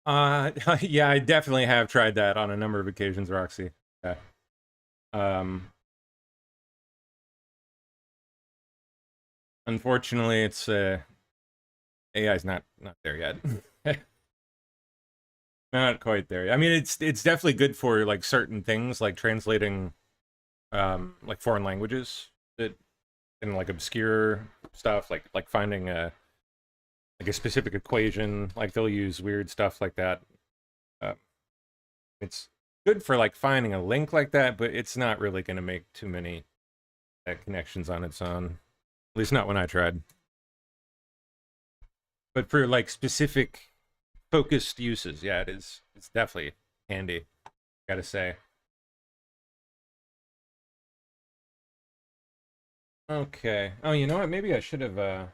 Yeah, I definitely have tried that on a number of occasions, Roxy. Yeah. Unfortunately, it's AI's not there yet. Not quite there. I mean, it's definitely good for like certain things, like translating like foreign languages that and like obscure stuff, like finding a specific equation. Like they'll use weird stuff like that. Uh, it's good for like finding a link like that, but it's not really going to make too many connections on its own. At least not when I tried. But for like specific focused uses, yeah, it is. It's definitely handy, gotta say. Okay. Oh, you know what? Maybe I should have.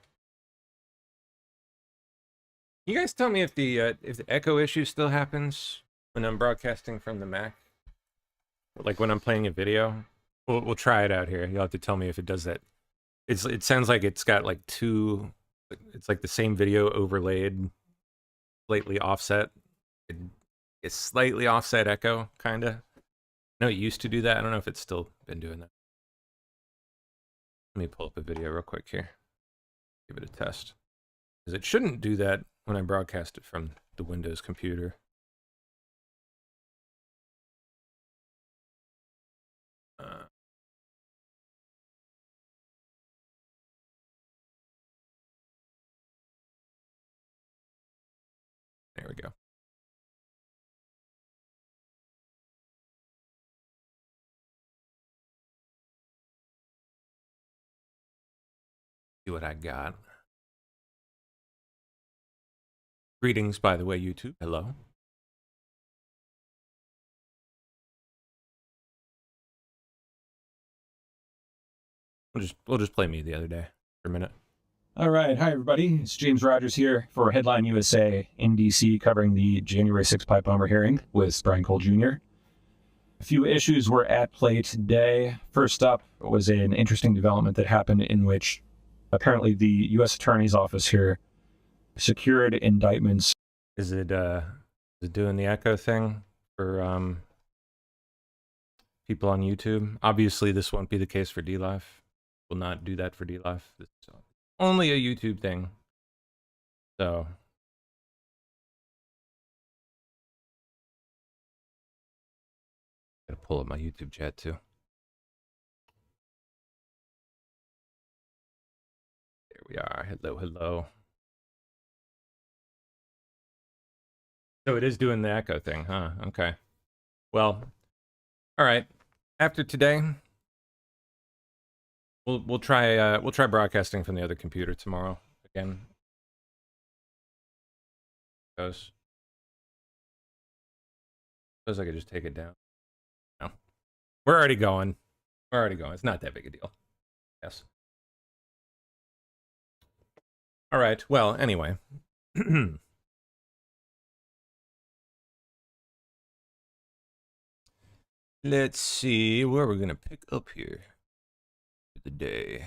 You guys tell me if the echo issue still happens when I'm broadcasting from the Mac, like when I'm playing a video. We'll try it out here. You'll have to tell me if it does that. It sounds like it's got like two. It's like the same video overlaid, slightly offset. It's slightly offset echo, kind of. No, it used to do that. I don't know if it's still been doing that. Let me pull up a video real quick here. Give it a test. Because it shouldn't do that when I broadcast it from the Windows computer. There we go. See what I got. Greetings, by the way, YouTube. Hello. We'll just play me the other day for a minute. All right. Hi, everybody. It's James Rogers here for Headline USA in DC, covering the January 6th pipe bomber hearing with Brian Cole Jr. A few issues were at play today. First up was an interesting development that happened in which apparently the U.S. Attorney's Office here secured indictments. Is it doing the echo thing for people on YouTube? Obviously, this won't be the case for DLive. Will not do that for DLive. It's only a YouTube thing. So gotta pull up my YouTube chat too. There we are. Hello, hello. So it is doing the echo thing, huh? Okay. Well, all right. After today, we'll try broadcasting from the other computer tomorrow again. Suppose I could just take it down. No, we're already going. It's not that big a deal. Yes. All right. Well, anyway. Let's see where we're gonna pick up here for the day.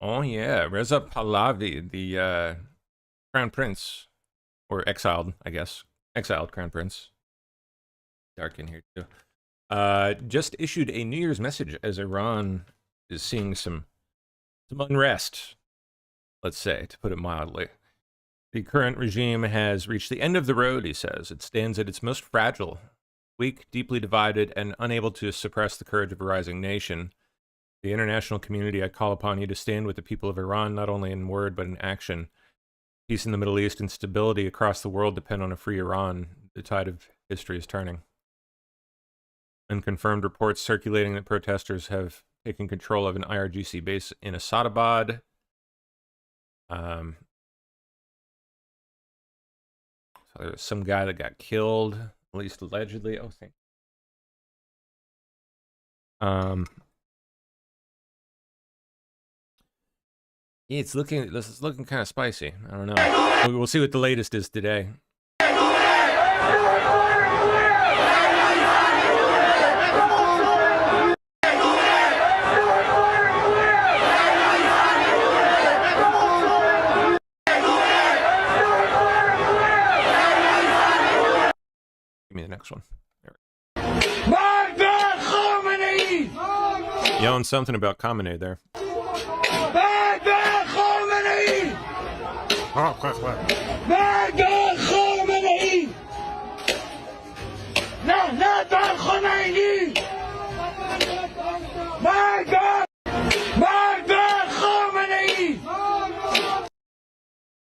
Oh yeah, Reza Pahlavi, the Crown Prince, or exiled, I guess, exiled Crown Prince. Dark in here too. Just issued a New Year's message as Iran is seeing some unrest. Let's say, to put it mildly. The current regime has reached the end of the road, he says. It stands at its most fragile, weak, deeply divided, and unable to suppress the courage of a rising nation. The international community, I call upon you to stand with the people of Iran, not only in word, but in action. Peace in the Middle East and stability across the world depend on a free Iran. The tide of history is turning. Unconfirmed reports circulating that protesters have taken control of an IRGC base in Asadabad. So there's some guy that got killed, at least allegedly. Oh, thank you. This is looking kind of spicy. I don't know. We'll see what the latest is today. next one. Yelling something about Khamenei there.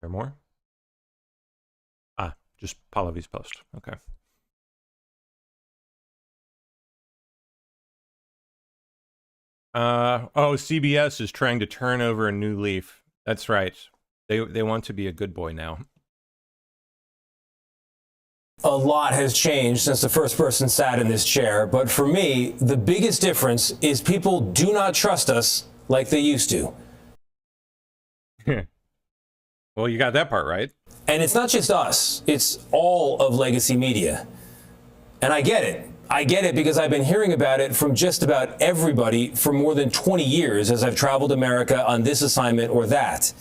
There more? Ah, just Pahlavi's post. Okay. Oh, CBS is trying to turn over a new leaf. That's right. They want to be a good boy now. A lot has changed since the first person sat in this chair, but for me, the biggest difference is people do not trust us like they used to. Well, you got that part right. And it's not just us, it's all of legacy media. And I get it. I get it because I've been hearing about it from just about everybody for more than 20 years as I've traveled America on this assignment or that.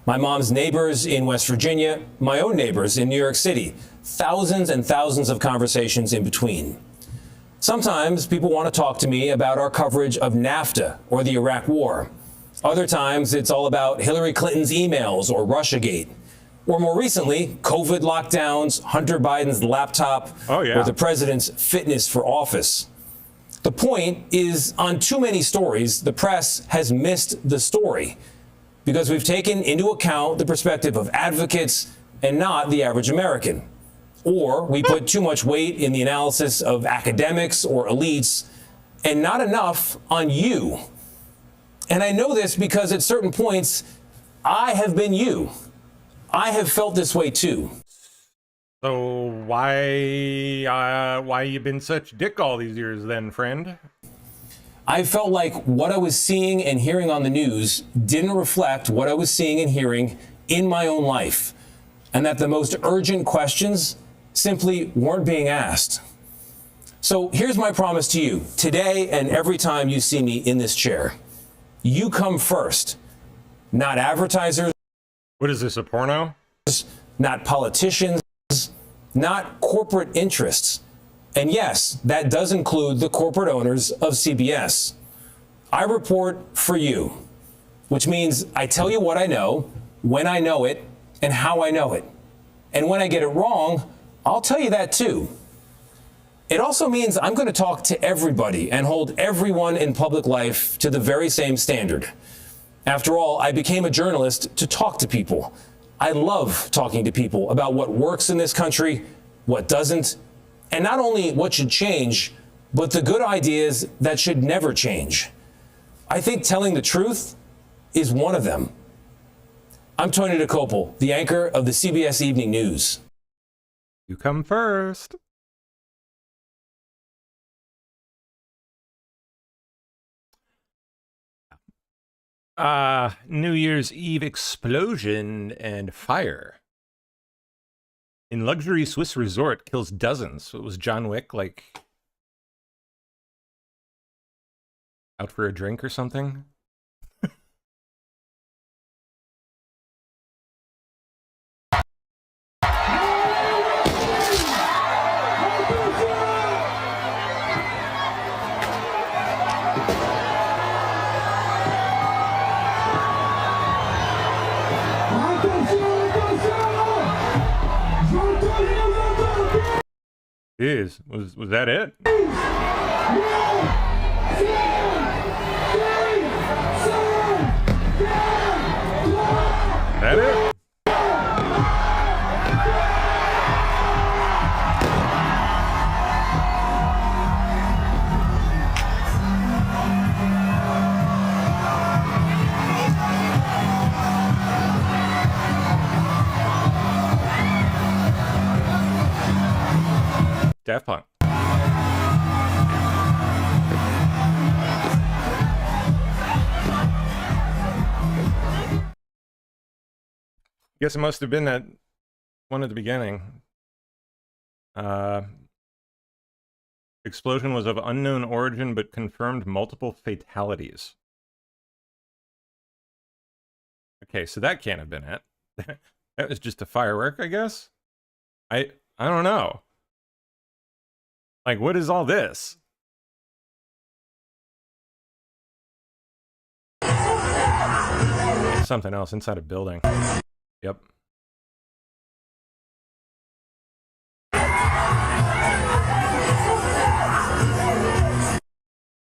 My mom's neighbors in West Virginia, my own neighbors in New York City, thousands and thousands of conversations in between. Sometimes people want to talk to me about our coverage of NAFTA or the Iraq War. Other times it's all about Hillary Clinton's emails or Russiagate. Or more recently, COVID lockdowns, Hunter Biden's laptop, or the president's fitness for office. The point is, on too many stories, the press has missed the story because we've taken into account the perspective of advocates and not the average American. Or we put too much weight in the analysis of academics or elites and not enough on you. And I know this because at certain points, I have been you. I have felt this way too. So why you been such dick all these years then, friend? I felt like what I was seeing and hearing on the news didn't reflect what I was seeing and hearing in my own life, and that the most urgent questions simply weren't being asked. So here's my promise to you, today and every time you see me in this chair. You come first, not advertisers. What is this, a porno? Not politicians, not corporate interests. And yes, that does include the corporate owners of CBS. I report for you, which means I tell you what I know, when I know it, and how I know it. And when I get it wrong, I'll tell you that too. It also means I'm going to talk to everybody and hold everyone in public life to the very same standard. After all, I became a journalist to talk to people. I love talking to people about what works in this country, what doesn't, and not only what should change, but the good ideas that should never change. I think telling the truth is one of them. I'm Tony DeCopel, the anchor of the CBS Evening News. You come first. New Year's Eve explosion and fire. In luxury Swiss resort kills dozens. So it was John Wick, like, out for a drink or something? Jeez, was that it? That it? Daft Punk. Guess it must have been that one at the beginning. Explosion was of unknown origin, but confirmed multiple fatalities. Okay, so that can't have been it. That was just a firework, I guess? I don't know. Like, what is all this? Something else inside a building. Yep.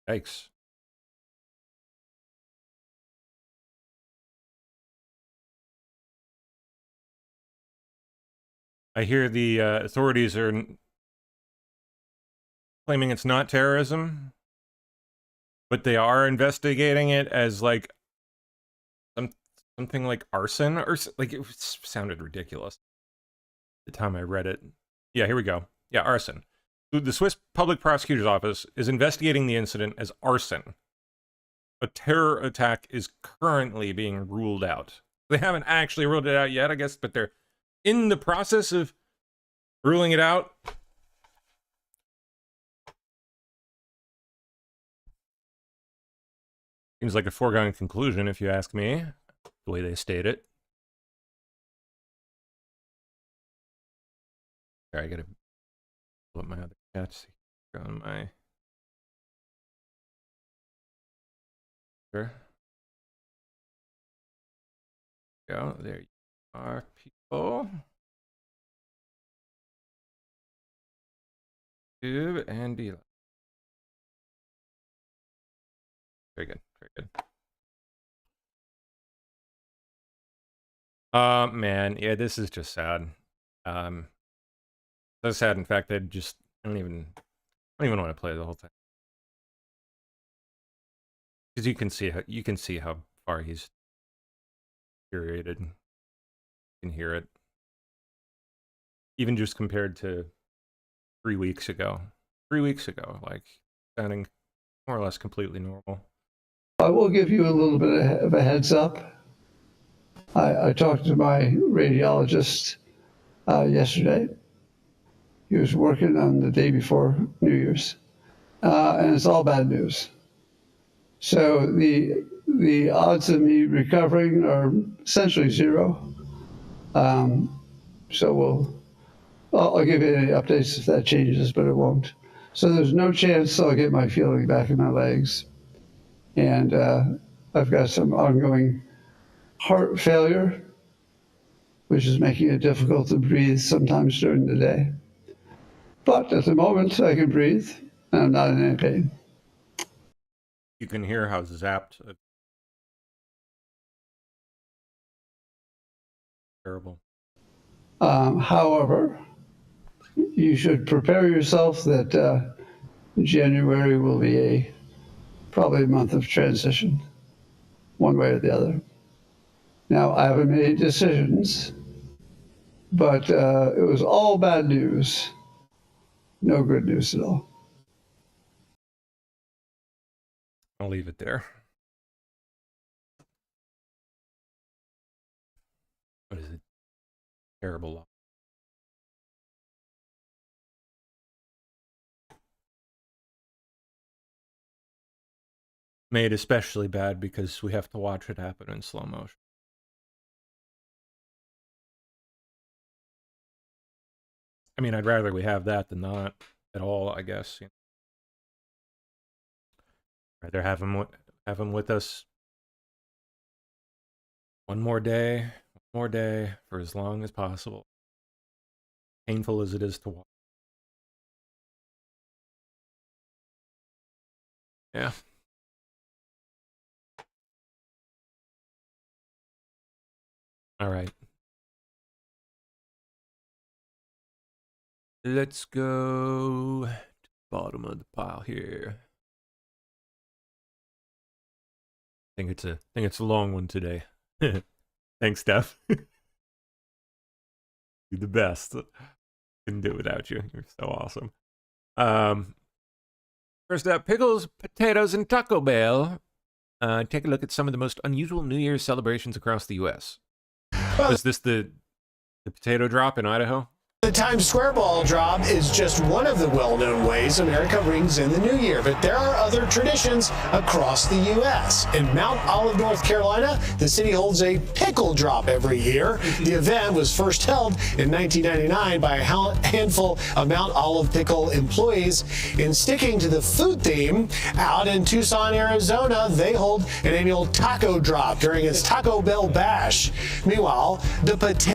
Yikes. I hear the authorities are claiming it's not terrorism, but they are investigating it as like something like arson or like it sounded ridiculous the time I read it. Yeah, here we go. Yeah, arson. The Swiss Public Prosecutor's Office is investigating the incident as arson. A terror attack is currently being ruled out. They haven't actually ruled it out yet, I guess, but they're in the process of ruling it out. Seems like a foregone conclusion, if you ask me, the way they state it. Sorry, I gotta pull up my other chats on my... Sure. Go, there you are, people. YouTube and D. Very good, very good. Man, yeah, this is just sad. So sad. In fact, I don't even want to play the whole thing because you can see how far he's deteriorated. You can hear it, even just compared to 3 weeks ago. 3 weeks ago, like sounding more or less completely normal. I will give you a little bit of a heads up. I talked to my radiologist yesterday. He was working on the day before New Year's, and it's all bad news. So the odds of me recovering are essentially zero. So I'll give you any updates if that changes, but it won't. So there's no chance I'll get my feeling back in my legs. And I've got some ongoing heart failure, which is making it difficult to breathe sometimes during the day. But at the moment, I can breathe, and I'm not in any pain. You can hear how zapped. Terrible. However, you should prepare yourself that January will be probably a month of transition, one way or the other. Now, I haven't made decisions, but it was all bad news. No good news at all. I'll leave it there. What is it? Terrible loss. Made especially bad because we have to watch it happen in slow motion. I mean, I'd rather we have that than not at all, I guess. Rather have him with us one more day for as long as possible. Painful as it is to watch. Yeah. All right. Let's go to the bottom of the pile here. I think it's a long one today. Thanks, Steph. You're the best. Couldn't do it without you. You're so awesome. First up, pickles, potatoes, and Taco Bell. Take a look at some of the most unusual New Year's celebrations across the U.S. Was this the potato drop in Idaho? The Times Square ball drop is just one of the well-known ways America rings in the new year, but there are other traditions across the U.S. In Mount Olive, North Carolina, the city holds a pickle drop every year. The event was first held in 1999 by a handful of Mount Olive pickle employees. In sticking to the food theme, out in Tucson, Arizona, they hold an annual taco drop during its Taco Bell Bash. Meanwhile, the potato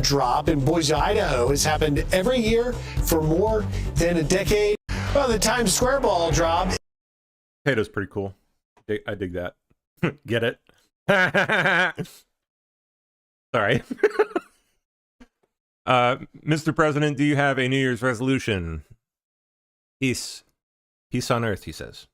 drop in Boise, Idaho has happened every year for more than a decade. Well, the Times Square ball drop. Potato's pretty cool. I dig that. Get it? Sorry. Mr. President, do you have a New Year's resolution? Peace. Peace on earth, he says.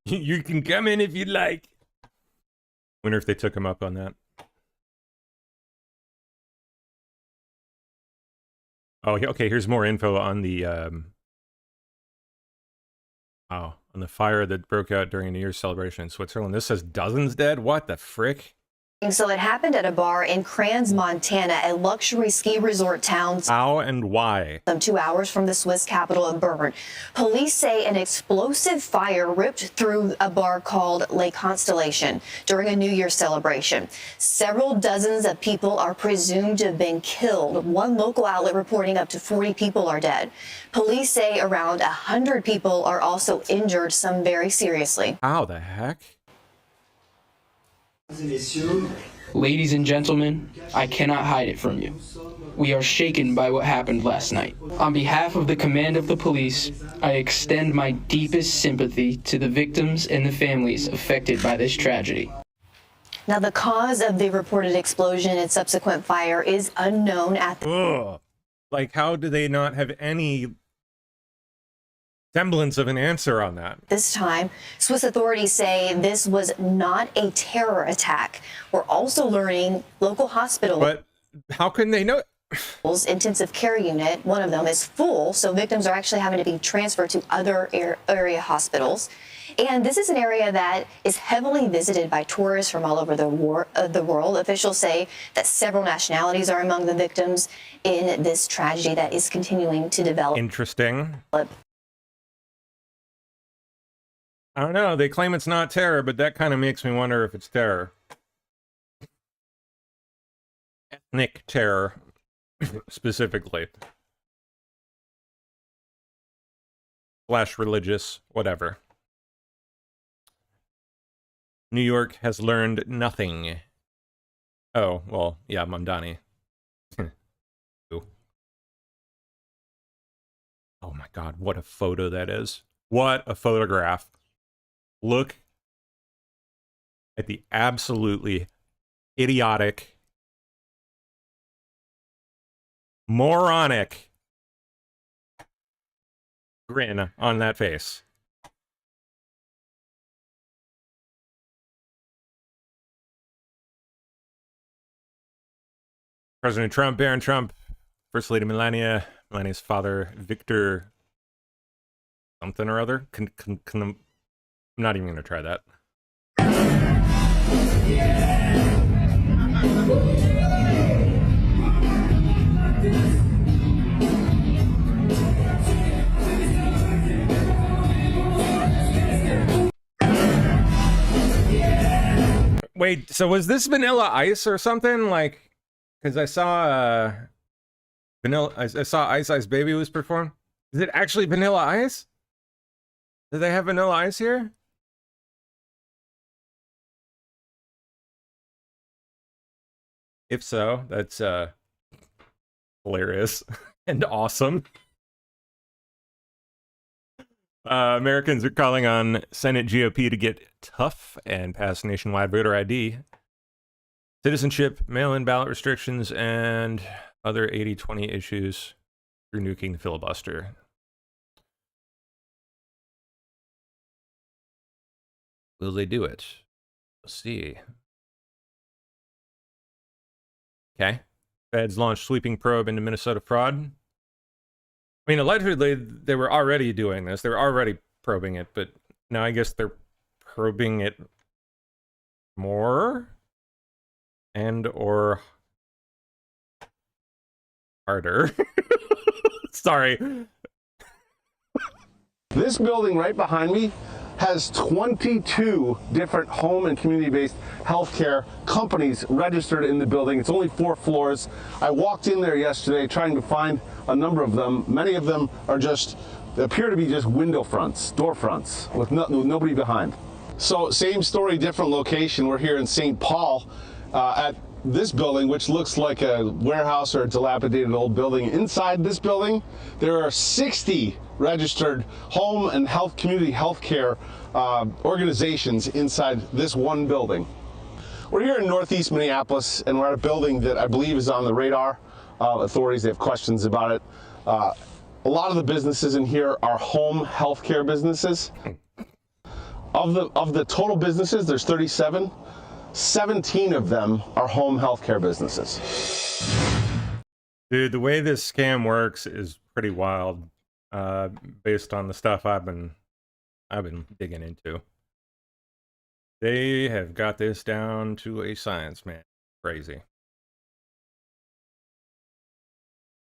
You can come in if you'd like. Wonder if they took him up on that. Oh, okay. Here's more info on the on the fire that broke out during a New Year's celebration in Switzerland. This says dozens dead. What the frick? So it happened at a bar in Kranz, Montana, a luxury ski resort town. How and why? Some 2 hours from the Swiss capital of Bern. Police say an explosive fire ripped through a bar called Le Constellation during a New Year's celebration. Several dozens of people are presumed to have been killed. One local outlet reporting up to 40 people are dead. Police say around 100 people are also injured, some very seriously. How the heck? Ladies and gentlemen, I cannot hide it from you. We are shaken by what happened last night. On behalf of the command of the police, I extend my deepest sympathy to the victims and the families affected by this tragedy. Now, the cause of the reported explosion and subsequent fire is unknown at the Ugh. Like, how do they not have any semblance of an answer on that? This time, Swiss authorities say this was not a terror attack. We're also learning local hospitals. But how can they know? Intensive care unit, one of them, is full, so victims are actually having to be transferred to other area hospitals. And this is an area that is heavily visited by tourists from all over the world. Officials say that several nationalities are among the victims in this tragedy that is continuing to develop. Interesting. I don't know. They claim it's not terror, but that kind of makes me wonder if it's terror. Ethnic terror, specifically. / religious, whatever. New York has learned nothing. Oh, well, yeah, Mamdani. Oh my God, what a photo that is. What a photograph. Look at the absolutely idiotic, moronic grin on that face. President Trump, Barron Trump, First Lady Melania, Melania's father, Victor something or other. I'm not even going to try that. Wait, so was this Vanilla Ice or something? Like, because I saw I saw Ice Ice Baby was performed. Is it actually Vanilla Ice? Do they have Vanilla Ice here? If so, that's hilarious and awesome. Americans are calling on Senate GOP to get tough and pass nationwide voter ID, citizenship, mail-in ballot restrictions, and other 80-20 issues through nuking the filibuster. Will they do it? We'll see. Okay. Feds launched sweeping probe into Minnesota fraud. I mean, allegedly, they were already doing this. They were already probing it, but now I guess they're probing it more and or harder. Sorry. This building right behind me has 22 different home and community-based healthcare companies registered in the building. It's only 4 floors. I walked in there yesterday trying to find a number of them. Many of them are just, they appear to be just window fronts, door fronts, with nobody behind. So same story, different location. We're here in St. Paul at this building, which looks like a warehouse or a dilapidated old building. Inside this building, there are 60 registered home and community healthcare organizations inside this one building. We're here in Northeast Minneapolis, and we're at a building that I believe is on the radar of authorities. They have questions about it. A lot of the businesses in here are home healthcare businesses. Of the total businesses, there's 37. 17 of them are home healthcare businesses. Dude, the way this scam works is pretty wild, based on the stuff I've been digging into. They have got this down to a science, man. Crazy.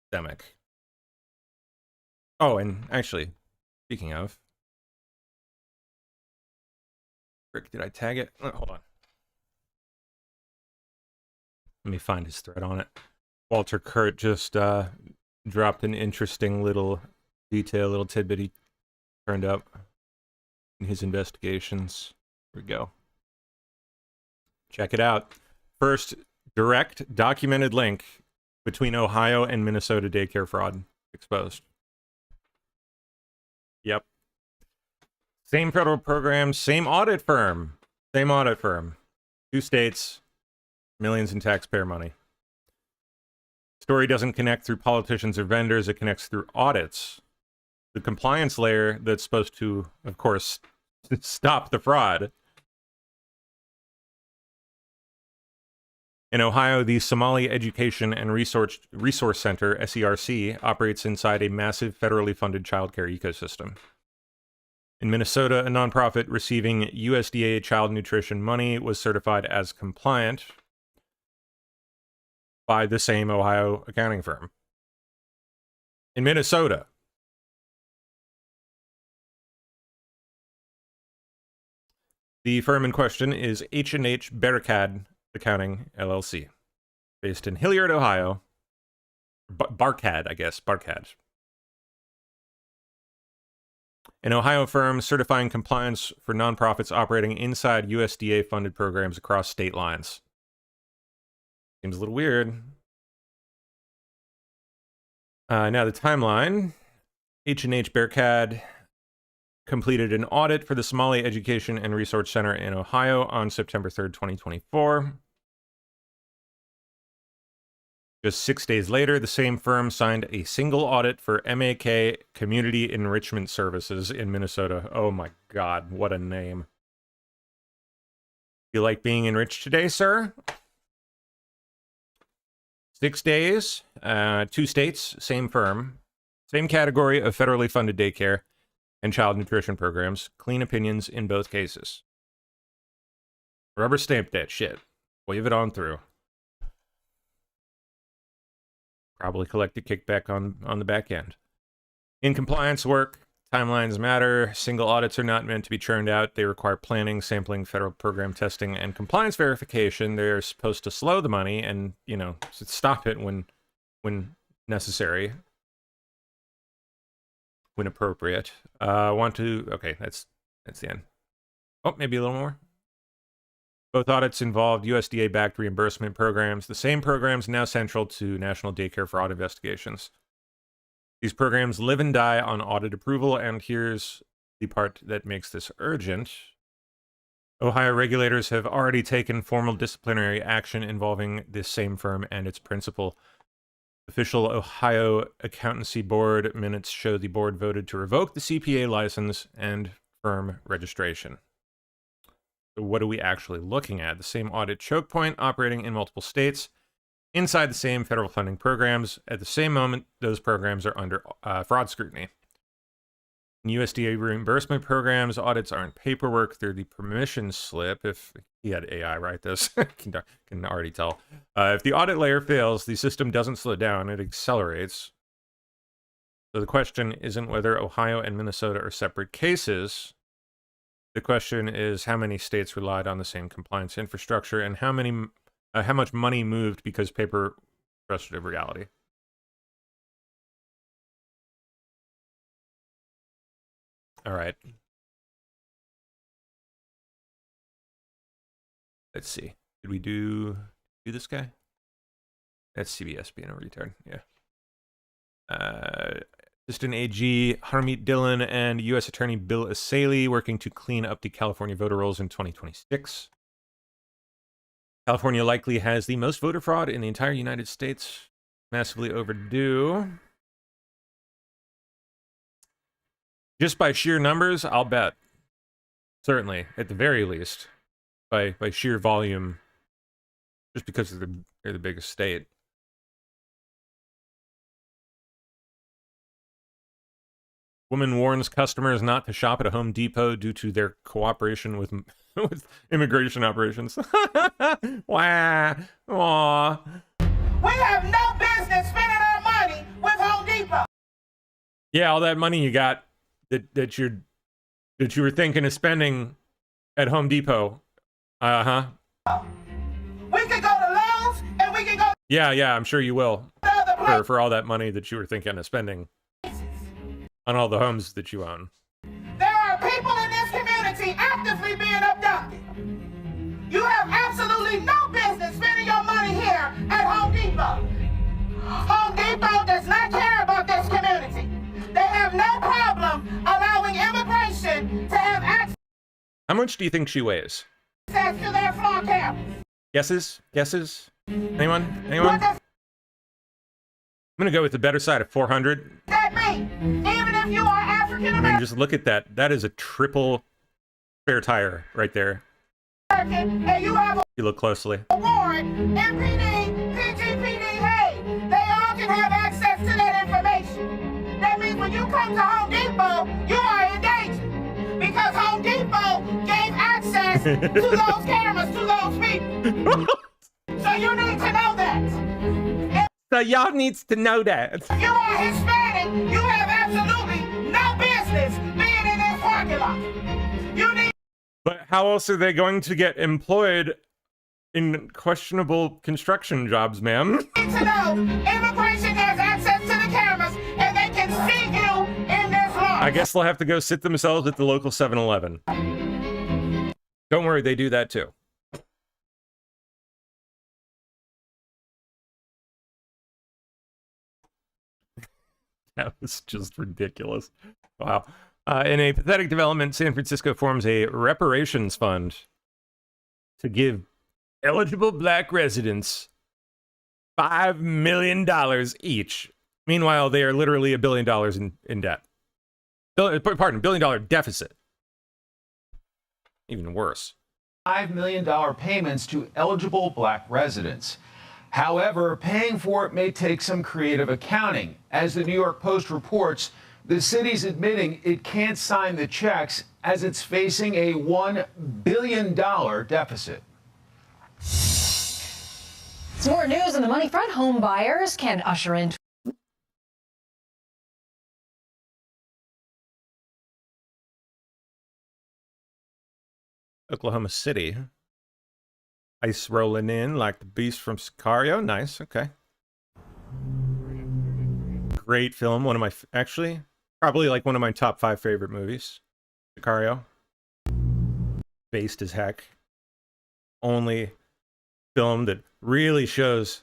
Systemic. Oh, and actually, speaking of, frick, did I tag it? Oh, hold on. Let me find his thread on it. Walter Kurt just dropped an interesting little detail, little tidbit he turned up in his investigations. Here we go. Check it out. First direct documented link between Ohio and Minnesota daycare fraud exposed. Yep. Same federal program, same audit firm. Same audit firm. 2 states, millions in taxpayer money. Story doesn't connect through politicians or vendors, it connects through audits. The compliance layer that's supposed to, of course, stop the fraud. In Ohio, the Somali Education and Resource Center, SERC, operates inside a massive federally funded childcare ecosystem. In Minnesota, a nonprofit receiving USDA child nutrition money was certified as compliant by the same Ohio accounting firm. In Minnesota, the firm in question is H&H Barricade Accounting, LLC, based in Hilliard, Ohio. Barcad, I guess. Barcad. An Ohio firm certifying compliance for nonprofits operating inside USDA-funded programs across state lines. Seems a little weird. Now the timeline. H&H Barricade completed an audit for the Somali Education and Resource Center in Ohio on September 3rd, 2024. Just 6 days later, the same firm signed a single audit for MAK Community Enrichment Services in Minnesota. Oh my God, what a name. You like being enriched today, sir? 6 days, 2 states, same firm, same category of federally funded daycare and child nutrition programs, clean opinions in both cases. Rubber stamp that shit. Wave it on through. Probably collect a kickback on the back end. In compliance work, timelines matter. Single audits are not meant to be churned out. They require planning, sampling, federal program testing, and compliance verification. They're supposed to slow the money and, you know, stop it when necessary, when appropriate. Okay, that's the end. Oh, maybe a little more. Both audits involved USDA-backed reimbursement programs, the same programs now central to national daycare fraud investigations. These programs live and die on audit approval, and here's the part that makes this urgent. Ohio regulators have already taken formal disciplinary action involving this same firm and its principal. Official Ohio Accountancy Board minutes show the board voted to revoke the CPA license and firm registration. So what are we actually looking at? The same audit choke point operating in multiple states. inside the same federal funding programs. At the same moment, those programs are under fraud scrutiny. In USDA reimbursement programs, audits aren't paperwork, they're the permission slip. If he had AI write this, can already tell. If the audit layer fails, the system doesn't slow down, it accelerates. So the question isn't whether Ohio and Minnesota are separate cases. The question is how many states relied on the same compliance infrastructure and how much money moved because paper frustrated reality. All right. Let's see. Did we do this guy? That's CBS being a retard. Yeah. Assistant AG Harmeet Dillon and U.S. Attorney Bill Asaley working to clean up the California voter rolls in 2026. California likely has the most voter fraud in the entire United States. Massively overdue. Just by sheer numbers, I'll bet. Certainly, at the very least, by sheer volume, just because they're the biggest state. Woman warns customers not to shop at a Home Depot due to their cooperation with immigration operations. Wah. Aw. We have no business spending our money with Home Depot. Yeah, all that money you got that you were thinking of spending at Home Depot. Uh-huh. We could go to Lowe's and we can go. Yeah, I'm sure you will. For all that money that you were thinking of spending on all the homes that you own. There are people in this community actively being abducted. You have absolutely no business spending your money here at Home Depot. Home Depot does not care about this community. They have no problem allowing immigration to have access. How much do you think she weighs? To their floor cameras. Guesses? Anyone? I'm gonna go with the better side of 400. That mean, even if you are African I mean, American, just look at that. That is a triple spare tire right there. and you have You look closely. a warrant, MPD, PGPD, hey, they all can have access to that information. That means when you come to Home Depot, you are in danger. Because Home Depot gave access to those cameras to those people. So you need to know that. So y'all needs to know that. If you are Hispanic, you have absolutely no business being in this parking lot. You need But how else are they going to get employed in questionable construction jobs, ma'am? to know immigration has access to the cameras and they can see you in this law. I guess they'll have to go sit themselves at the local 7-Eleven. Don't worry, they do that too. That was just ridiculous. Wow. In a pathetic development, San Francisco forms a reparations fund to give eligible black residents $5 million each. Meanwhile, they are literally $1 billion in debt. $1 billion deficit. Even worse. $5 million payments to eligible black residents. However, paying for it may take some creative accounting. As the New York Post reports, the city's admitting it can't sign the checks as it's facing a $1 billion deficit. Some more news on the money front. Home buyers can usher in Oklahoma City. Ice rolling in like the beast from Sicario. Nice. Okay. Great film. One of my, actually, probably like one of my top 5 favorite movies. Sicario. Based as heck. Only film that really shows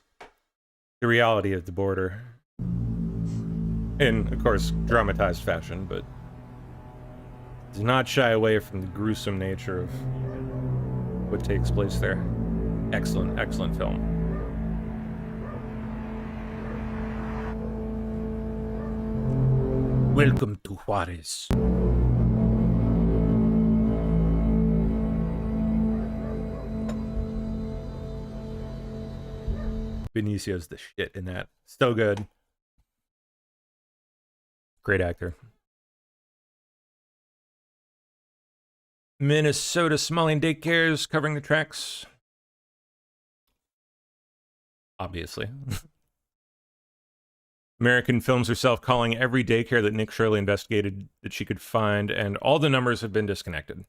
the reality of the border. In, of course, dramatized fashion, but does not shy away from the gruesome nature of what takes place there. Excellent, excellent film. Welcome to Juarez. Benicio's the shit in that. So good. Great actor. Minnesota Somalian daycares covering the tracks. Obviously. American films herself calling every daycare that Nick Shirley investigated that she could find, and all the numbers have been disconnected.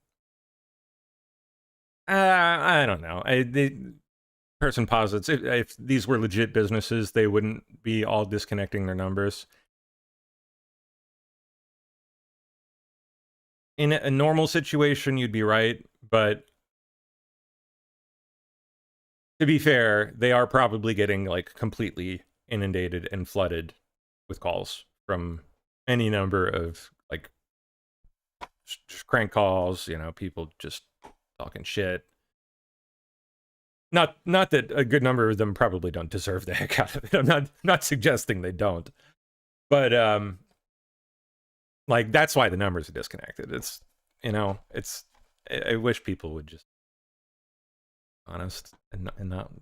I don't know. The person posits if these were legit businesses, they wouldn't be all disconnecting their numbers. In a normal situation, you'd be right, but to be fair, they are probably getting like completely inundated and flooded with calls from any number of like just crank calls, you know, people just talking shit. Not that a good number of them probably don't deserve the heck out of it. I'm not suggesting they don't. But like that's why the numbers are disconnected. It's, you know, it's, I wish people would just honest and not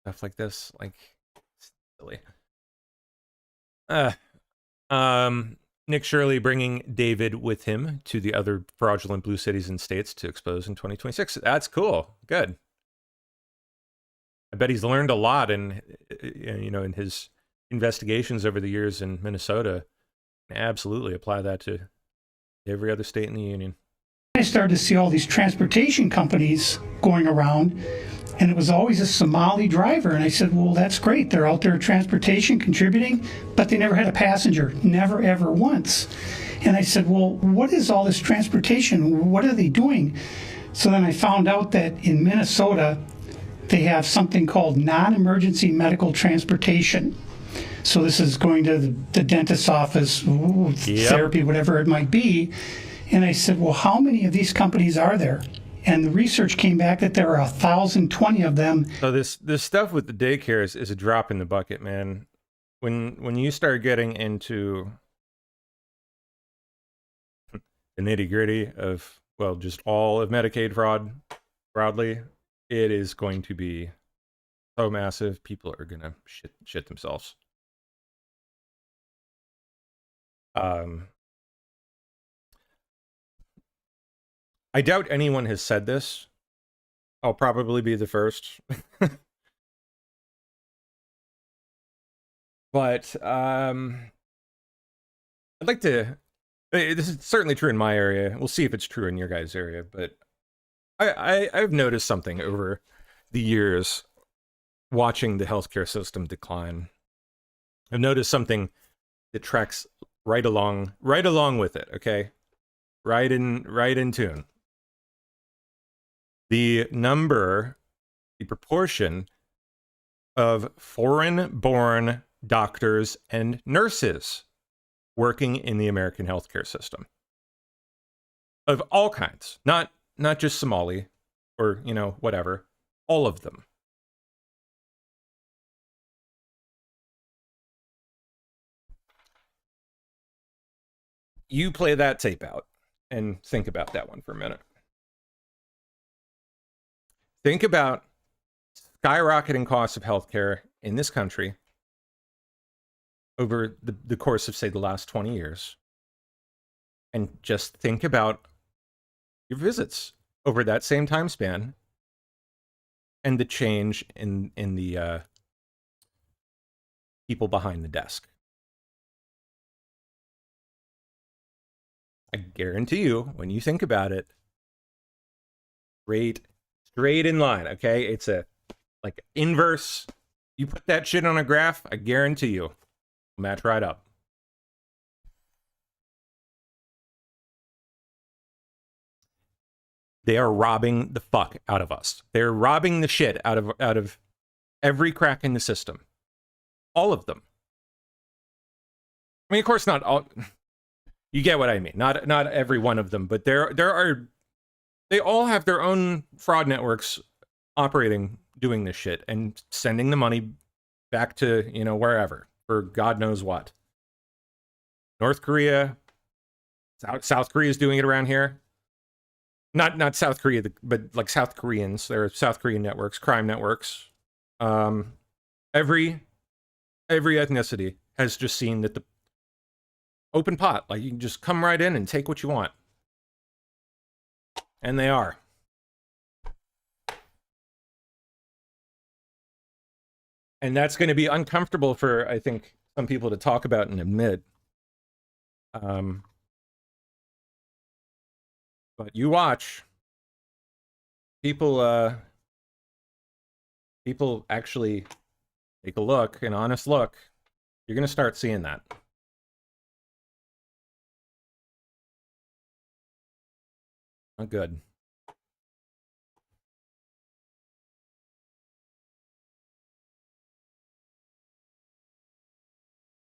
stuff like this. Like, it's silly. Nick Shirley bringing David with him to the other fraudulent blue cities and states to expose in 2026. That's cool. Good. I bet he's learned a lot in, you know, in his investigations over the years in Minnesota. Absolutely apply that to every other state in the union. I started to see all these transportation companies going around, and it was always a Somali driver. And I said, well, that's great. They're out there transportation, contributing, but they never had a passenger, never, ever once. And I said, well, what is all this transportation? What are they doing? So then I found out that in Minnesota, they have something called non-emergency medical transportation. So this is going to the dentist's office, therapy, whatever it might be. And I said, well, how many of these companies are there? And the research came back that there are 1,020 of them. So this stuff with the daycares is a drop in the bucket, man. When you start getting into the nitty-gritty of, well, just all of Medicaid fraud broadly, it is going to be so massive, people are gonna shit themselves. I doubt anyone has said this. I'll probably be the first. But I'd like to, this is certainly true in my area. We'll see if it's true in your guys' area, but I've noticed something over the years watching the healthcare system decline. I've noticed something that tracks right along with it, okay? Right in tune. The proportion of foreign-born doctors and nurses working in the American healthcare system. Of all kinds, not just Somali or, you know, whatever, all of them. You play that tape out and think about that one for a minute. Think about skyrocketing costs of healthcare in this country over the course of, say, the last 20 years. And just think about your visits over that same time span and the change in the people behind the desk. I guarantee you, when you think about it, straight in line, okay? It's a, like, inverse. You put that shit on a graph, I guarantee you, match right up. They are robbing the fuck out of us. They're robbing the shit out of every crack in the system. All of them. I mean, of course, not all. You get what I mean. Not every one of them, but there are. They all have their own fraud networks operating, doing this shit, and sending the money back to, you know, wherever for God knows what. North Korea, South Korea is doing it around here. Not South Korea, but like South Koreans. There are South Korean networks, crime networks. Every ethnicity has just seen that the open pot, like you can just come right in and take what you want. And they are. And that's going to be uncomfortable for, I think, some people to talk about and admit. But you watch. People actually take a look, an honest look. You're going to start seeing that. Not good.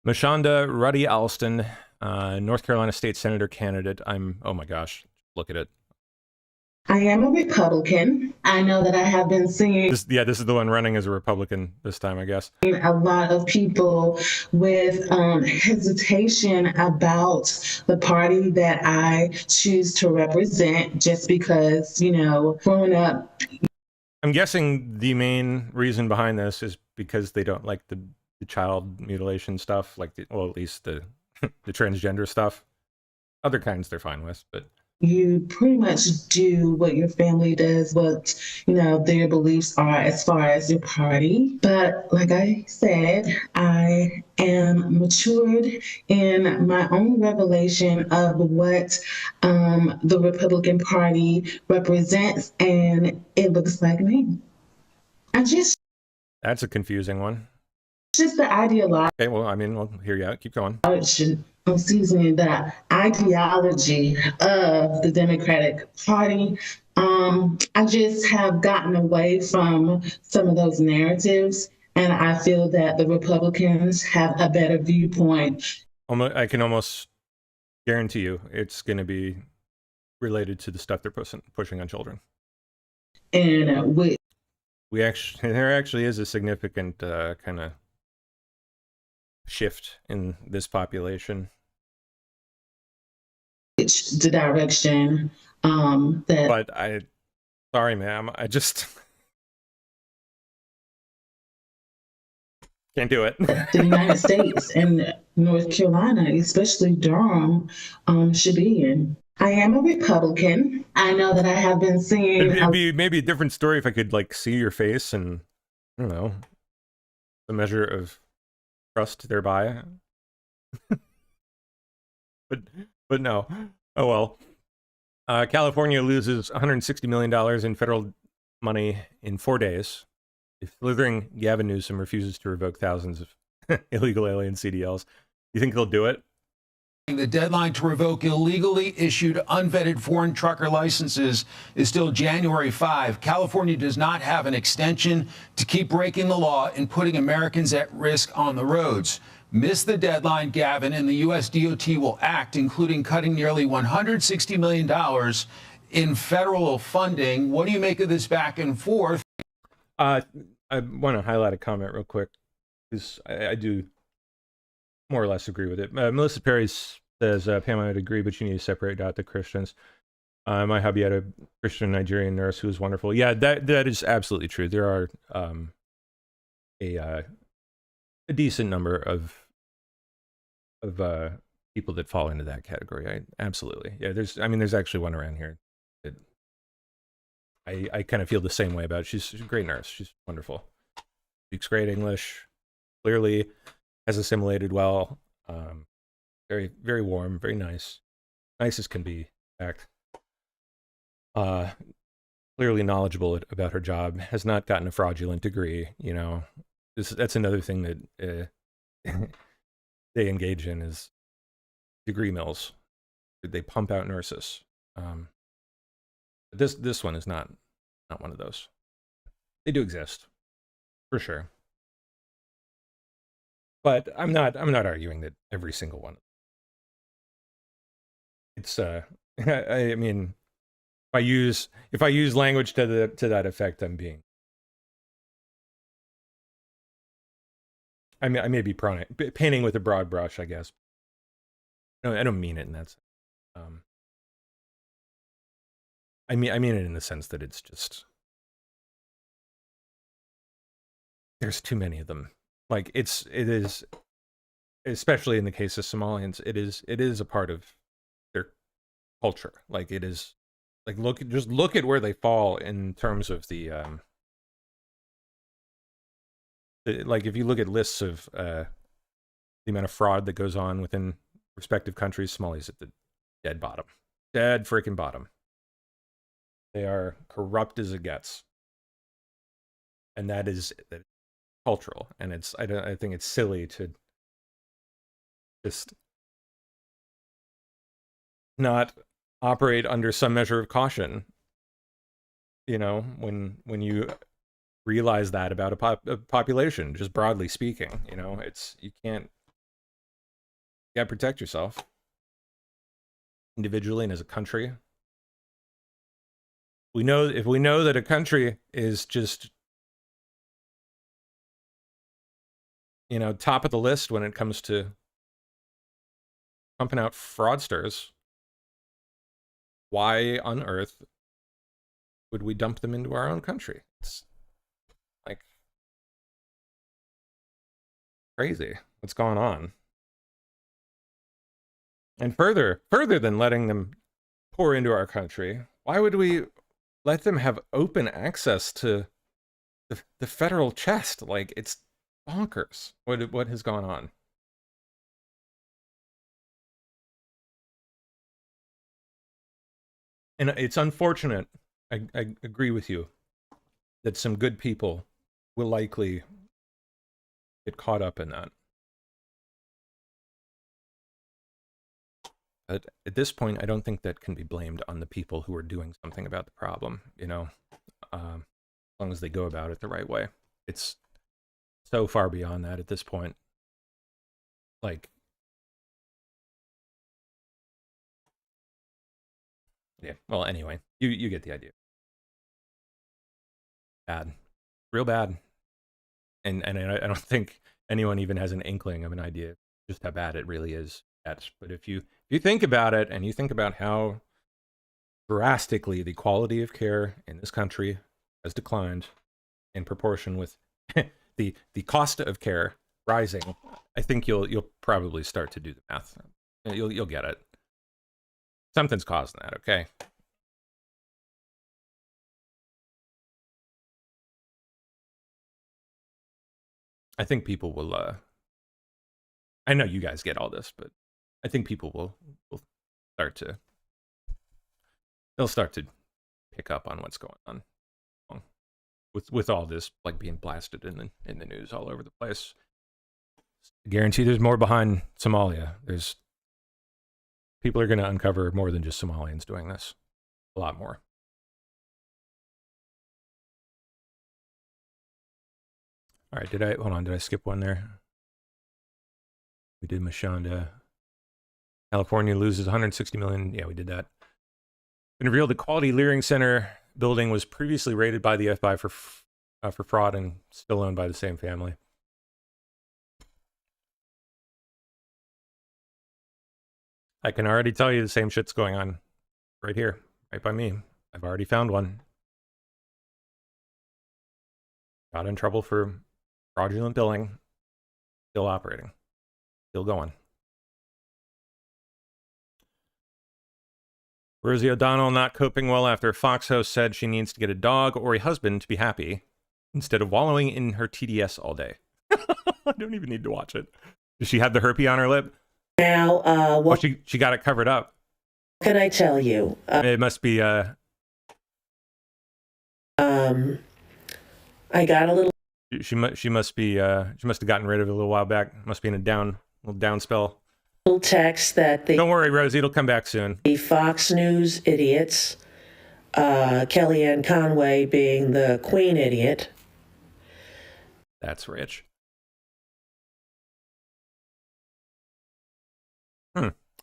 Mashonda Ruddy Alston, North Carolina State Senator candidate. Oh my gosh, look at it. I am a Republican. I know that I have been seeing this is the one running as a Republican this time, I guess. A lot of people with hesitation about the party that I choose to represent just because, growing up. I'm guessing the main reason behind this is because they don't like the child mutilation stuff, like, at least the transgender stuff. Other kinds they're fine with, but... You pretty much do what your family does, what, their beliefs are as far as your party. But like I said, I am matured in my own revelation of what the Republican Party represents, and it looks like me. That's a confusing one. Just the ideology. Okay, well, we'll hear you out. Keep going. Seasoning the ideology of the Democratic Party. I just have gotten away from some of those narratives, and I feel that the Republicans have a better viewpoint. I can almost guarantee you it's going to be related to the stuff they're pushing on children. And there actually is a significant kind of shift in this population. The direction but sorry ma'am, I just can't do it. The United States and North Carolina, especially Durham, should be in. I am a Republican. I know that I have been seeing... It'd be maybe a different story if I could see your face and, I don't know, the measure of trust thereby. but no. Oh well. California loses $160 million in federal money in 4 days if slithering Gavin Newsom refuses to revoke thousands of illegal alien CDLs. You think they'll do it? The deadline to revoke illegally issued unvetted foreign trucker licenses is still January 5. California does not have an extension to keep breaking the law and putting Americans at risk on the roads. Miss the deadline, Gavin, and the U.S. DOT will act, including cutting nearly $160 million in federal funding. What do you make of this back and forth? I want to highlight a comment real quick, because I do more or less agree with it. Melissa Perry says, Pam, I would agree, but you need to separate out the Christians. My hubby had a Christian Nigerian nurse who was wonderful. Yeah, that is absolutely true. There are a decent number of people that fall into that category. Absolutely. Yeah, there's actually one around here that I kind of feel the same way about. She's a great nurse. She's wonderful. Speaks great English. Clearly has assimilated well. Very, very warm, very nice. Nice as can be, in fact. Clearly knowledgeable about her job. Has not gotten a fraudulent degree. That's another thing that they engage in is degree mills. They pump out nurses. This one is not one of those. They do exist, for sure. But I'm not arguing that every single one. It's I mean, if I use language to that effect, I'm being. I may be painting with a broad brush, I guess. No, I don't mean it in that sense. I mean it in the sense that it's just there's too many of them. Like it is, especially in the case of Somalians, it is a part of their culture. Like it is, like just look at where they fall in terms of the like if you look at lists of the amount of fraud that goes on within respective countries, Somalia's at the dead bottom, dead freaking bottom. They are corrupt as it gets, and that is cultural. And I think it's silly to just not operate under some measure of caution. You know, when you realize that about a population, just broadly speaking, you know, you gotta protect yourself individually and as a country. If we know that a country is just, you know, top of the list when it comes to pumping out fraudsters, why on earth would we dump them into our own country? It's like crazy what's going on. And further than letting them pour into our country, why would we let them have open access to the federal chest? Like, it's bonkers what has gone on. And it's unfortunate, I agree with you, that some good people will likely get caught up in that. But at this point, I don't think that can be blamed on the people who are doing something about the problem, you know, as long as they go about it the right way. It's so far beyond that at this point. Like, yeah, well, anyway, you get the idea. Bad. Real bad. And I don't think anyone even has an inkling of an idea just how bad it really is. But if you think about it, and you think about how drastically the quality of care in this country has declined in proportion with the cost of care rising, I think you'll probably start to do the math. You'll get it. Something's causing that, okay? I think people will I know you guys get all this, but I think people will start to pick up on what's going on with all this, like, being blasted in the news all over the place. I guarantee there's more behind Somalia. People are going to uncover more than just Somalians doing this. A lot more. All right, did I skip one there? We did Mashonda. California loses 160 million. Yeah, we did that. Been revealed the Quality Learning Center building was previously raided by the FBI for fraud and still owned by the same family. I can already tell you the same shit's going on right here, right by me. I've already found one. Got in trouble for fraudulent billing. Still operating. Still going. Rosie O'Donnell not coping well after a Fox host said she needs to get a dog or a husband to be happy instead of wallowing in her TDS all day. I don't even need to watch it. Does she have the herpy on her lip? Now, what she got it covered up. Can I tell you? It must be I got a little. She must have gotten rid of it a little while back. Must be in a little down spell. Little text that don't worry, Rosie, it'll come back soon. The Fox News idiots, Kellyanne Conway being the Queen idiot. That's rich.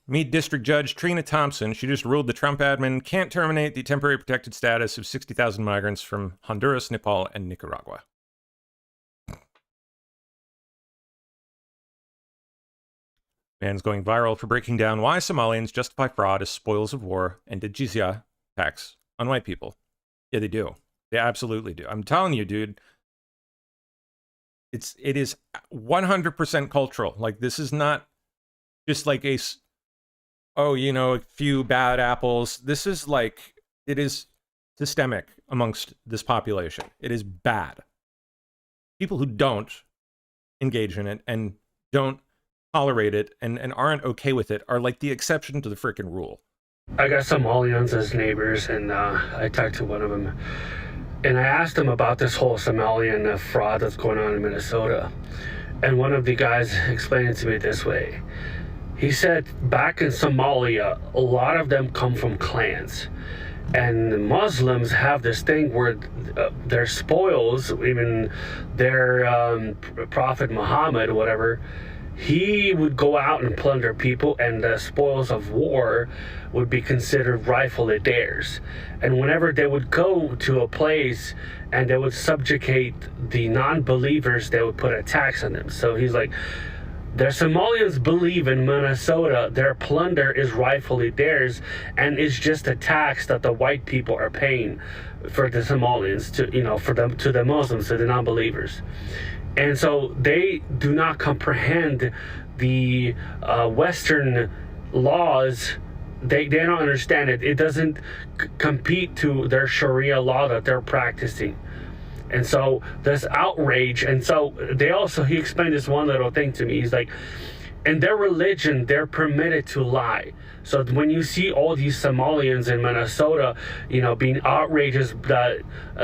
Meet District Judge Trina Thompson. She just ruled the Trump admin can't terminate the temporary protected status of 60,000 migrants from Honduras, Nepal, and Nicaragua. Man's going viral for breaking down why Somalians justify fraud as spoils of war and did jizya tax on white people. Yeah, they do. They absolutely do. I'm telling you, dude. It is 100% cultural. Like, this is not just like a few bad apples. This is like, it is systemic amongst this population. It is bad. People who don't engage in it and don't tolerate it and aren't okay with it are like the exception to the freaking rule. I got Somalians as neighbors, and I talked to one of them, and I asked him about this whole Somalian fraud that's going on in Minnesota. And one of the guys explained it to me this way. He said back in Somalia, a lot of them come from clans. And the Muslims have this thing where their spoils, even their Prophet Muhammad, whatever, he would go out and plunder people, and the spoils of war would be considered rightfully theirs. And whenever they would go to a place and they would subjugate the non-believers, they would put a tax on them. So he's like, the Somalians believe in Minnesota their plunder is rightfully theirs, and it's just a tax that the white people are paying for the Somalians to the Muslims, to the non-believers. And so they do not comprehend the Western laws. They don't understand it. It doesn't compete to their Sharia law that they're practicing. And so there's outrage. And so he explained this one little thing to me. He's like, in their religion, they're permitted to lie. So when you see all these Somalians in Minnesota, being outraged that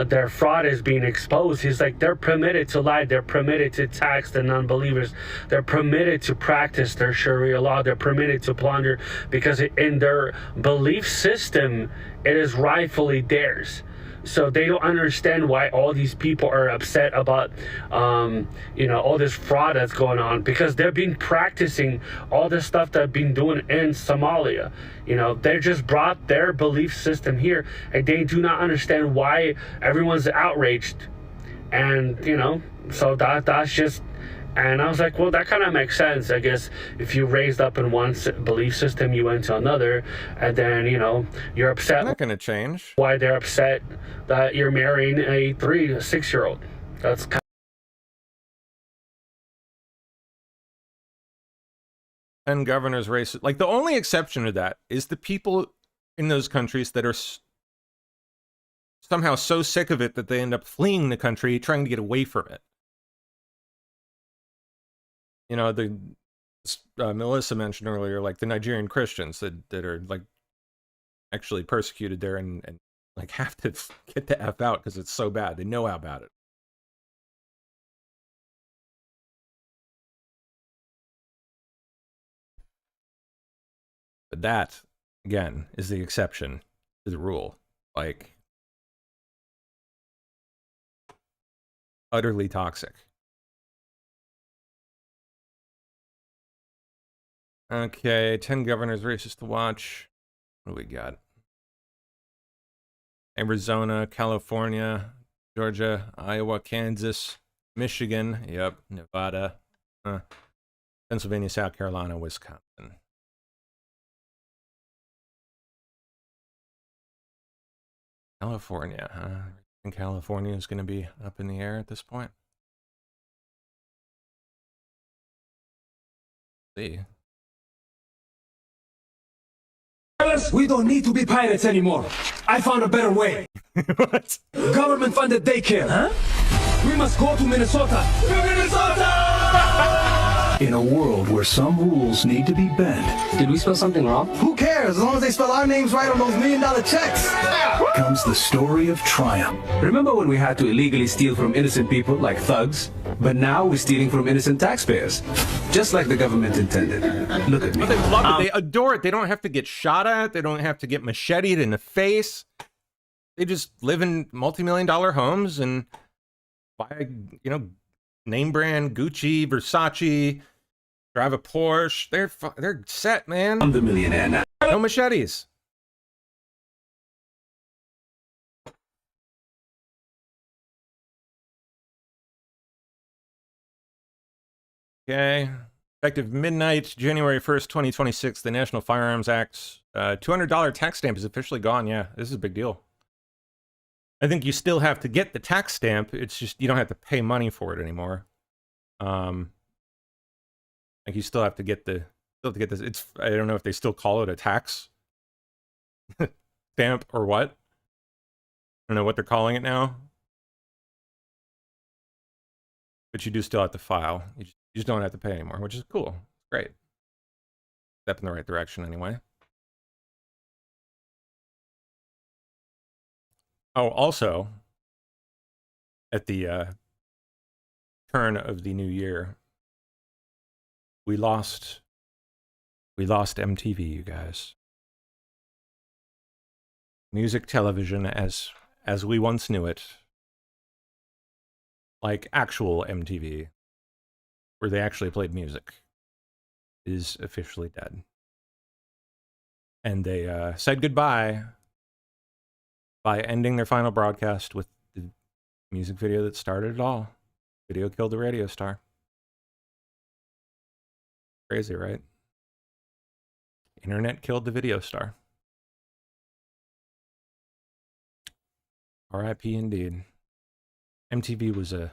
their fraud is being exposed, he's like, they're permitted to lie. They're permitted to tax the non-believers. They're permitted to practice their Sharia law. They're permitted to plunder because in their belief system, it is rightfully theirs. So they don't understand why all these people are upset about, all this fraud that's going on, because they've been practicing all this stuff they've been doing in Somalia. They just brought their belief system here, and they do not understand why everyone's outraged. And, so that's just... And I was like, well, that kind of makes sense. I guess if you raised up in one belief system, you went to another, and then, you're upset. Not going to change. Why they're upset that you're marrying a 6-year-old. That's kind 10 governors races. Like, the only exception to that is the people in those countries that are somehow so sick of it that they end up fleeing the country, trying to get away from it. Melissa mentioned earlier, like the Nigerian Christians that are like actually persecuted there and like have to get the F out because it's so bad. They know how bad it is. But that, again, is the exception to the rule. Like, utterly toxic. Okay, 10 governors races to watch. What do we got? Arizona, California, Georgia, Iowa, Kansas, Michigan, yep, Nevada, Pennsylvania, South Carolina, Wisconsin. California, huh? I think California is going to be up in the air at this point. Let's see. We don't need to be pirates anymore. I found a better way. What? Government-funded daycare. Huh? We must go to Minnesota. To Minnesota! In a world where some rules need to be bent. Did we spell something wrong? Who cares? As long as they spell our names right on those $1 million checks. Comes the story of triumph. Remember when we had to illegally steal from innocent people like thugs? But now we're stealing from innocent taxpayers. Just like the government intended. Look at me. But they love it. They adore it. They don't have to get shot at. They don't have to get macheted in the face. They just live in multi-million-dollar homes and buy, name brand Gucci, Versace, drive a Porsche. They're set, man. I'm the millionaire now. No machetes. Okay. Effective midnight, January 1st, 2026, the National Firearms Act's $200 tax stamp is officially gone. Yeah, this is a big deal. I think you still have to get the tax stamp. It's just you don't have to pay money for it anymore. Like you still have to get this. It's, I don't know if they still call it a tax stamp or what. I don't know what they're calling it now. But you do still have to file. You just don't have to pay anymore, which is cool. Great. Step in the right direction anyway. Oh, also, at the turn of the new year, we lost MTV, you guys. Music television as we once knew it, like actual MTV, where they actually played music, is officially dead. And they said goodbye by ending their final broadcast with the music video that started it all. Video killed the radio star. Crazy, right? Internet killed the video star. R.I.P. indeed. MTV was a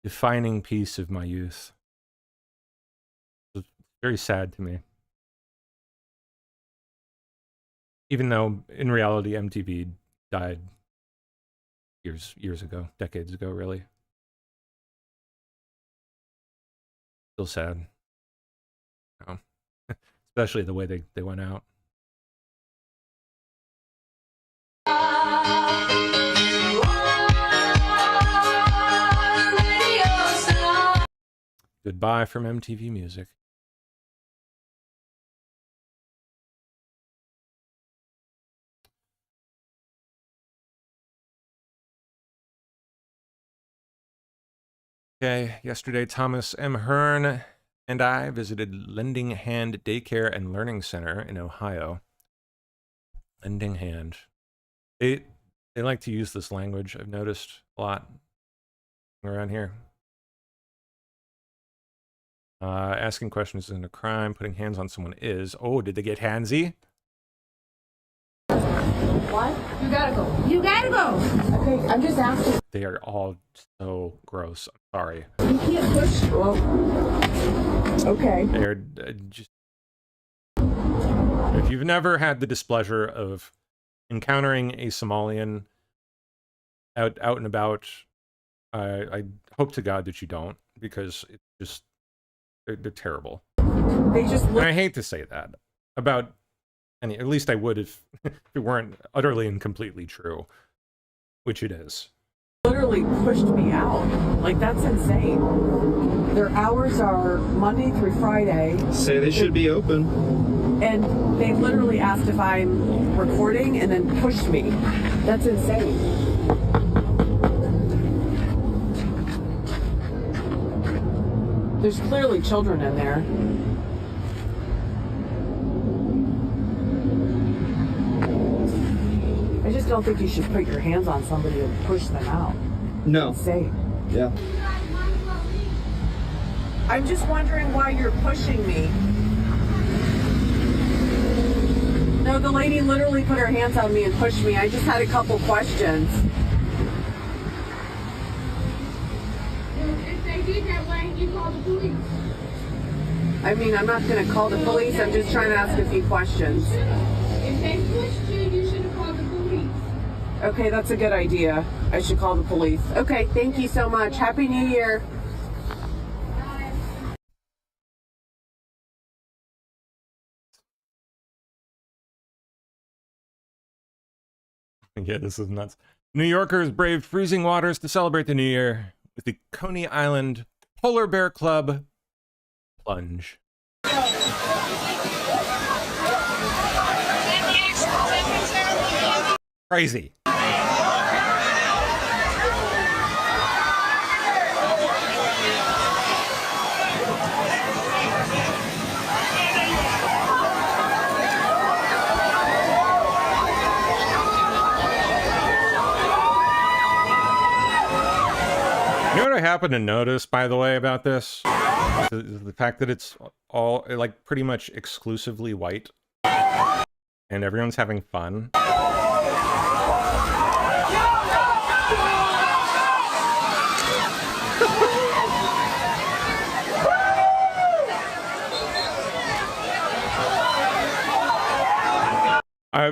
defining piece of my youth. It was very sad to me. Even though, in reality, MTV died years ago, decades ago, really. Still sad. Oh. Especially the way they went out. Goodbye from MTV Music. Okay, yesterday Thomas M. Hearn and I visited Lending Hand Daycare and Learning Center in Ohio. Lending Hand. They like to use this language, I've noticed a lot around here. Asking questions isn't a crime. Putting hands on someone is. Oh, did they get handsy? What? You gotta go. You gotta go. Okay, I'm just asking. They are all so gross. I'm sorry. You can't push. Well, okay. They're just... If you've never had the displeasure of encountering a Somalian out and about, I hope to God that you don't, because it's just... They're terrible. They just look... And I hate to say that about any, at least I would if it weren't utterly and completely true, which it is. Literally pushed me out. Like, that's insane. Their hours are Monday through Friday. Say they should be open. And they literally asked if I'm recording and then pushed me. That's insane. There's clearly children in there. I just don't think you should put your hands on somebody and push them out. No. Insane. Yeah. I'm just wondering why you're pushing me. No, the lady literally put her hands on me and pushed me. I just had a couple questions. If they did that, why didn't you call the police? I mean, I'm not going to call the police. I'm just trying to ask a few questions. If they pushed you, you should have called the police. Okay, that's a good idea. I should call the police. Okay, thank you so much. Happy New Year. Yeah, this is nuts. New Yorkers braved freezing waters to celebrate the new year with the Coney Island Polar Bear Club plunge. Crazy. You know what I happen to notice, by the way, about this? The fact that it's all, like, pretty much exclusively white. And everyone's having fun.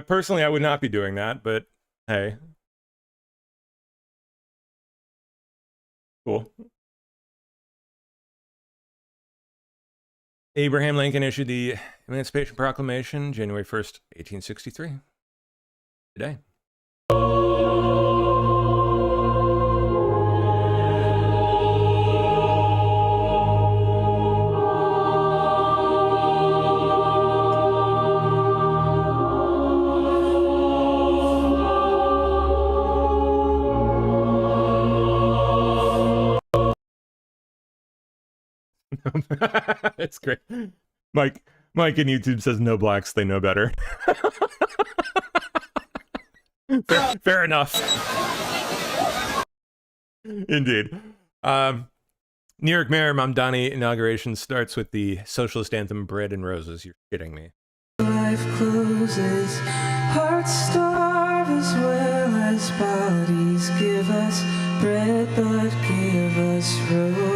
Personally, I would not be doing that, but hey. Cool. Abraham Lincoln issued the Emancipation Proclamation, January 1st, 1863. Today. It's great. Mike in YouTube says no blacks, they know better. Fair enough. Indeed. New York Mayor Mamdani inauguration starts with the socialist anthem Bread and Roses. You're kidding me. Life closes, hearts starve as well as bodies. Give us bread, but give us roses.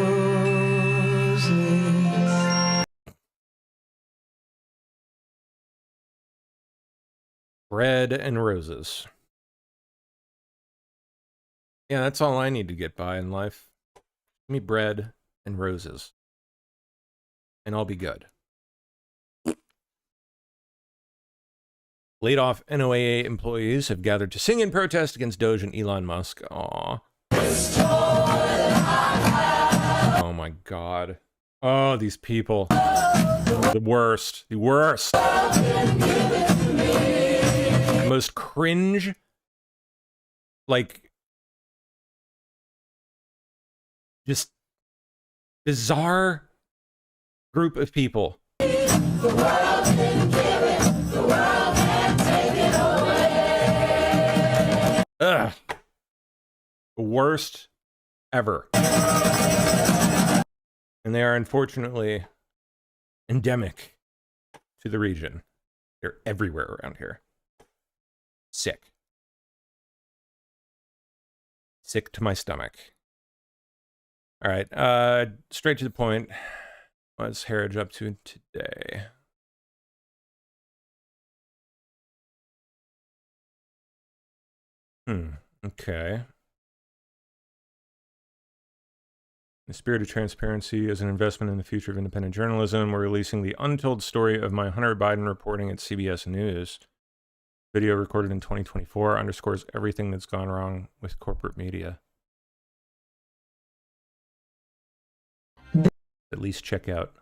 Bread and roses. Yeah, that's all I need to get by in life. Give me bread and roses. And I'll be good. Laid off NOAA employees have gathered to sing in protest against Doge and Elon Musk. Aw. Oh my god. Oh, these people. The worst. The worst. The most cringe, like, just bizarre group of people. Ugh. The worst ever. And they are unfortunately endemic to the region. They're everywhere around here. Sick. Sick to my stomach. All right, straight to the point. What's Heritage up to today? Okay. In the spirit of transparency as an investment in the future of independent journalism, we're releasing the untold story of my Hunter Biden reporting at CBS News. Video recorded in 2024 underscores everything that's gone wrong with corporate media. At least check out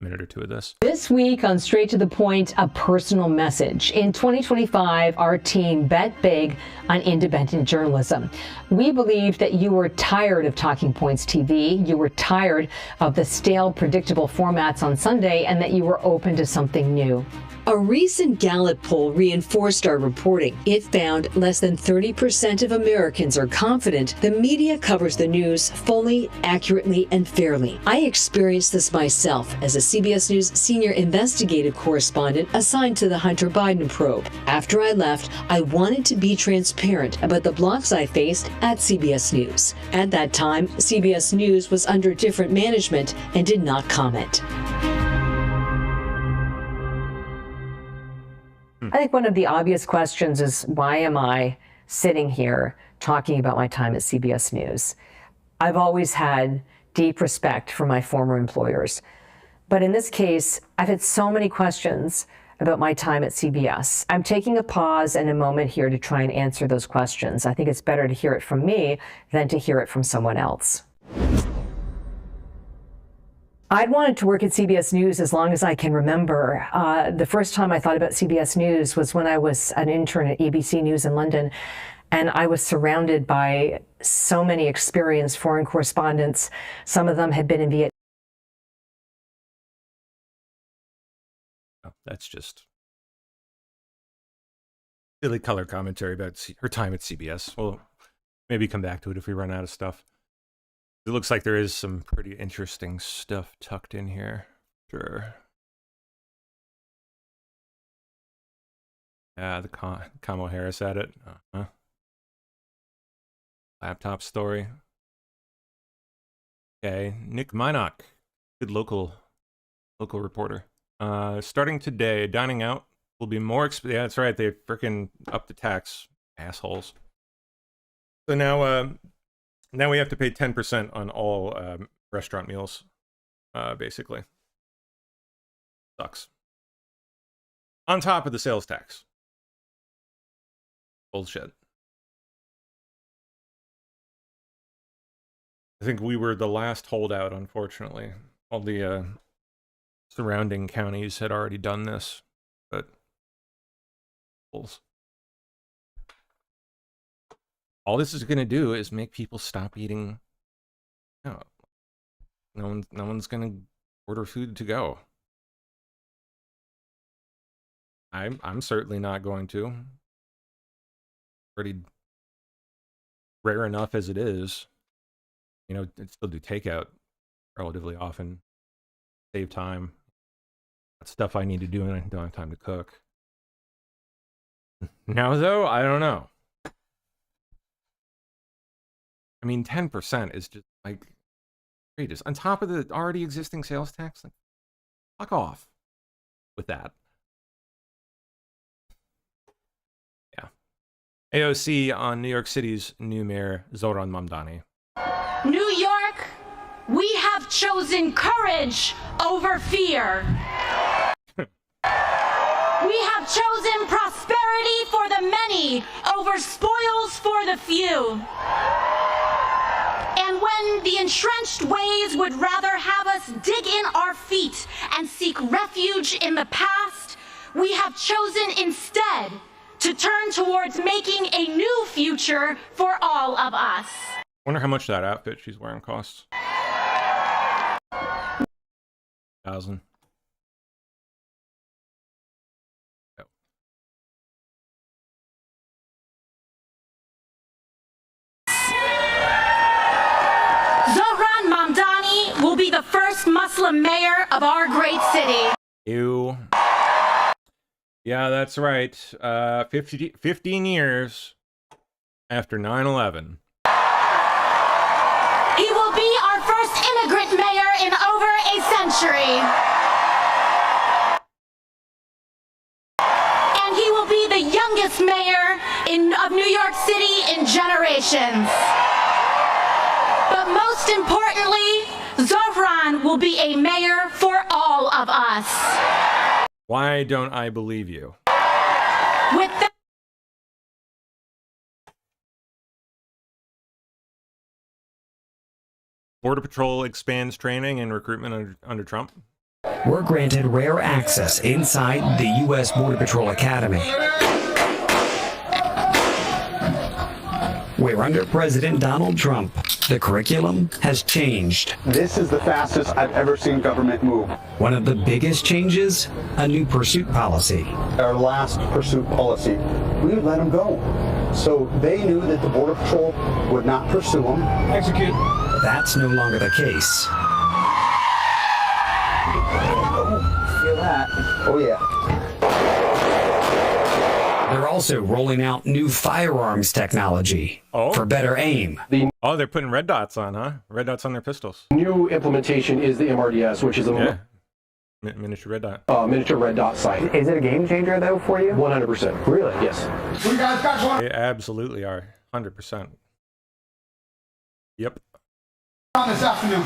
a minute or two of this. This week on Straight to the Point, a personal message. In 2025, our team bet big on independent journalism. We believed that you were tired of Talking Points TV, you were tired of the stale, predictable formats on Sunday, and that you were open to something new. A recent Gallup poll reinforced our reporting. It found less than 30% of Americans are confident the media covers the news fully, accurately, and fairly. I experienced this myself as a CBS News senior investigative correspondent assigned to the Hunter Biden probe. After I left, I wanted to be transparent about the blocks I faced at CBS News. At that time, CBS News was under different management and did not comment. I think one of the obvious questions is, why am I sitting here talking about my time at CBS News? I've always had deep respect for my former employers. But in this case, I've had so many questions about my time at CBS. I'm taking a pause and a moment here to try and answer those questions. I think it's better to hear it from me than to hear it from someone else. I'd wanted to work at CBS News as long as I can remember. The first time I thought about CBS News was when I was an intern at ABC News in London, and I was surrounded by so many experienced foreign correspondents. Some of them had been in Vietnam. Oh, that's just silly color commentary about her time at CBS. We'll maybe come back to it if we run out of stuff. It looks like there is some pretty interesting stuff tucked in here. Sure. Yeah, the Kamala Harris at it. Laptop story. Okay, Nick Minock, good local reporter. Starting today, dining out will be more expensive. Yeah, that's right. They freaking upped the tax, assholes. So now we have to pay 10% on all restaurant meals, basically. Sucks. On top of the sales tax. Bullshit. I think we were the last holdout, unfortunately. All the surrounding counties had already done this, but all this is going to do is make people stop eating. No one's going to order food to go. I'm certainly not going to. Pretty rare enough as it is. You know, I'd still do takeout relatively often. Save time. That's stuff I need to do and I don't have time to cook. Now, though, I don't know. I mean, 10% is just, like, outrageous. On top of the already existing sales tax, like, fuck off with that. Yeah. AOC on New York City's new mayor, Zohran Mamdani. New York, we have chosen courage over fear. We have chosen prosperity for the many over spoils for the few. And when the entrenched ways would rather have us dig in our feet and seek refuge in the past, we have chosen instead to turn towards making a new future for all of us. Wonder how much that outfit she's wearing costs. 1,000. Zohran Mamdani will be the first Muslim mayor of our great city. Ew. Yeah, that's right. 15 years after 9/11. He will be our first immigrant mayor in over a century. And he will be the youngest mayor of New York City in generations. But most importantly, Zohran will be a mayor for all of us. Why don't I believe you? With that, Border Patrol expands training and recruitment under Trump. We're granted rare access inside the U.S. Border Patrol Academy, where under President Donald Trump, the curriculum has changed. This is the fastest I've ever seen government move. One of the biggest changes, a new pursuit policy. Our last pursuit policy, we would let them go. So they knew that the Border Patrol would not pursue them. Execute. That's no longer the case. Oh, feel that. Oh, yeah. They're also rolling out new firearms technology for better aim. Oh, they're putting red dots on, huh? Red dots on their pistols. New implementation is the MRDS, which is a miniature red dot. Miniature red dot sight. Is it a game changer, though, for you? 100%. Really? Yes. They absolutely are. 100%. Yep. This afternoon.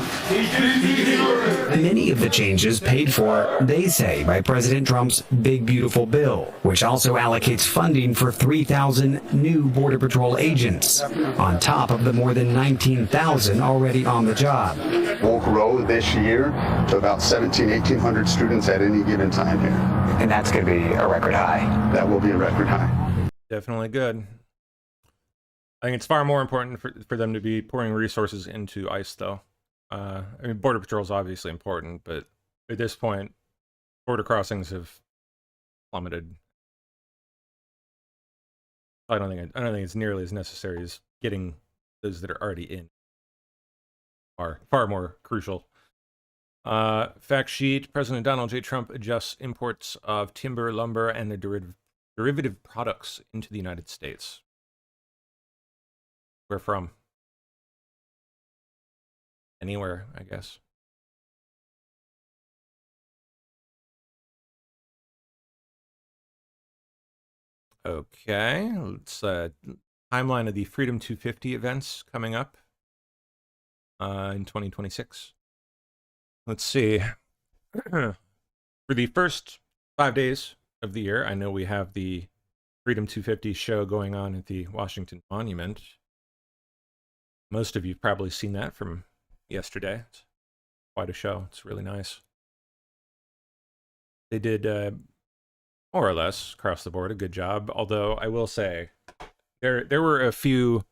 Many of the changes paid for, they say, by President Trump's Big Beautiful Bill, which also allocates funding for 3,000 new Border Patrol agents, on top of the more than 19,000 already on the job. We'll grow this year to about 1,800 students at any given time here. And that's going to be a record high. That will be a record high. Definitely good. I think it's far more important for them to be pouring resources into ICE, though. I mean, Border Patrol is obviously important, but at this point, border crossings have plummeted. I don't think it's nearly as necessary as getting those that are already in. Far more crucial. Fact sheet: President Donald J. Trump adjusts imports of timber, lumber, and the derivative products into the United States. Where from? Anywhere, I guess. Okay, let's timeline of the Freedom 250 events coming up in 2026. Let's see. For the first 5 days of the year, I know we have the Freedom 250 show going on at the Washington Monument. Most of you have probably seen that from yesterday. It's quite a show. It's really nice. They did more or less across the board a good job. Although I will say, there were a few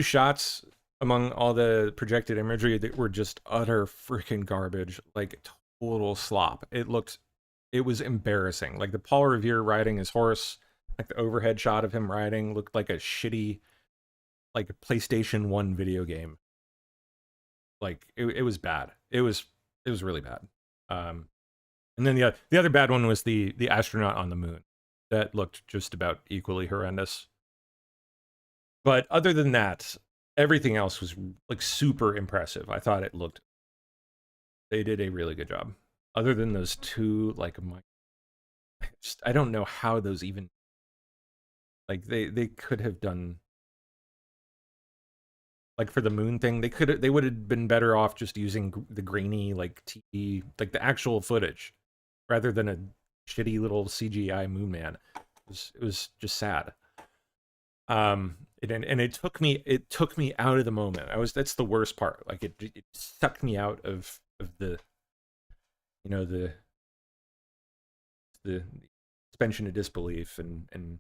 shots among all the projected imagery that were just utter freaking garbage, like total slop. It was embarrassing. Like the Paul Revere riding his horse, like the overhead shot of him riding looked like a shitty, like a PlayStation 1 video game. Like it was bad. It was really bad. And then the other bad one was the astronaut on the moon. That looked just about equally horrendous. But other than that, everything else was like super impressive. I thought they did a really good job. Other than those two, like I don't know how those even, like they could have done, like for the moon thing, they would have been better off just using the grainy like TV, like the actual footage, rather than a shitty little CGI moon man. It was just sad. And it took me out of the moment. That's the worst part. Like it sucked me out of the, you know, the suspension of disbelief and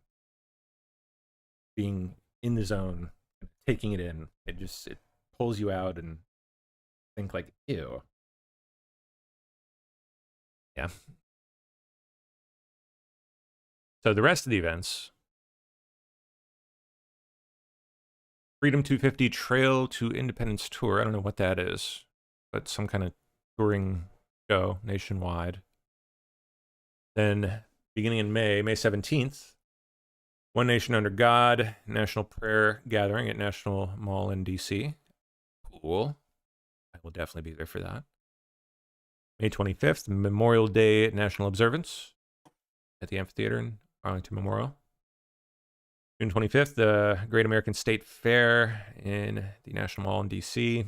being in the zone, taking it in. It pulls you out and think like, ew. Yeah. So the rest of the events: Freedom 250 Trail to Independence Tour. I don't know what that is, but some kind of touring show nationwide. Then beginning in May 17th, One Nation Under God, National Prayer Gathering at National Mall in DC. Cool. I will definitely be there for that. May 25th, Memorial Day National Observance at the amphitheater in Arlington Memorial. June 25th, the Great American State Fair in the National Mall in DC.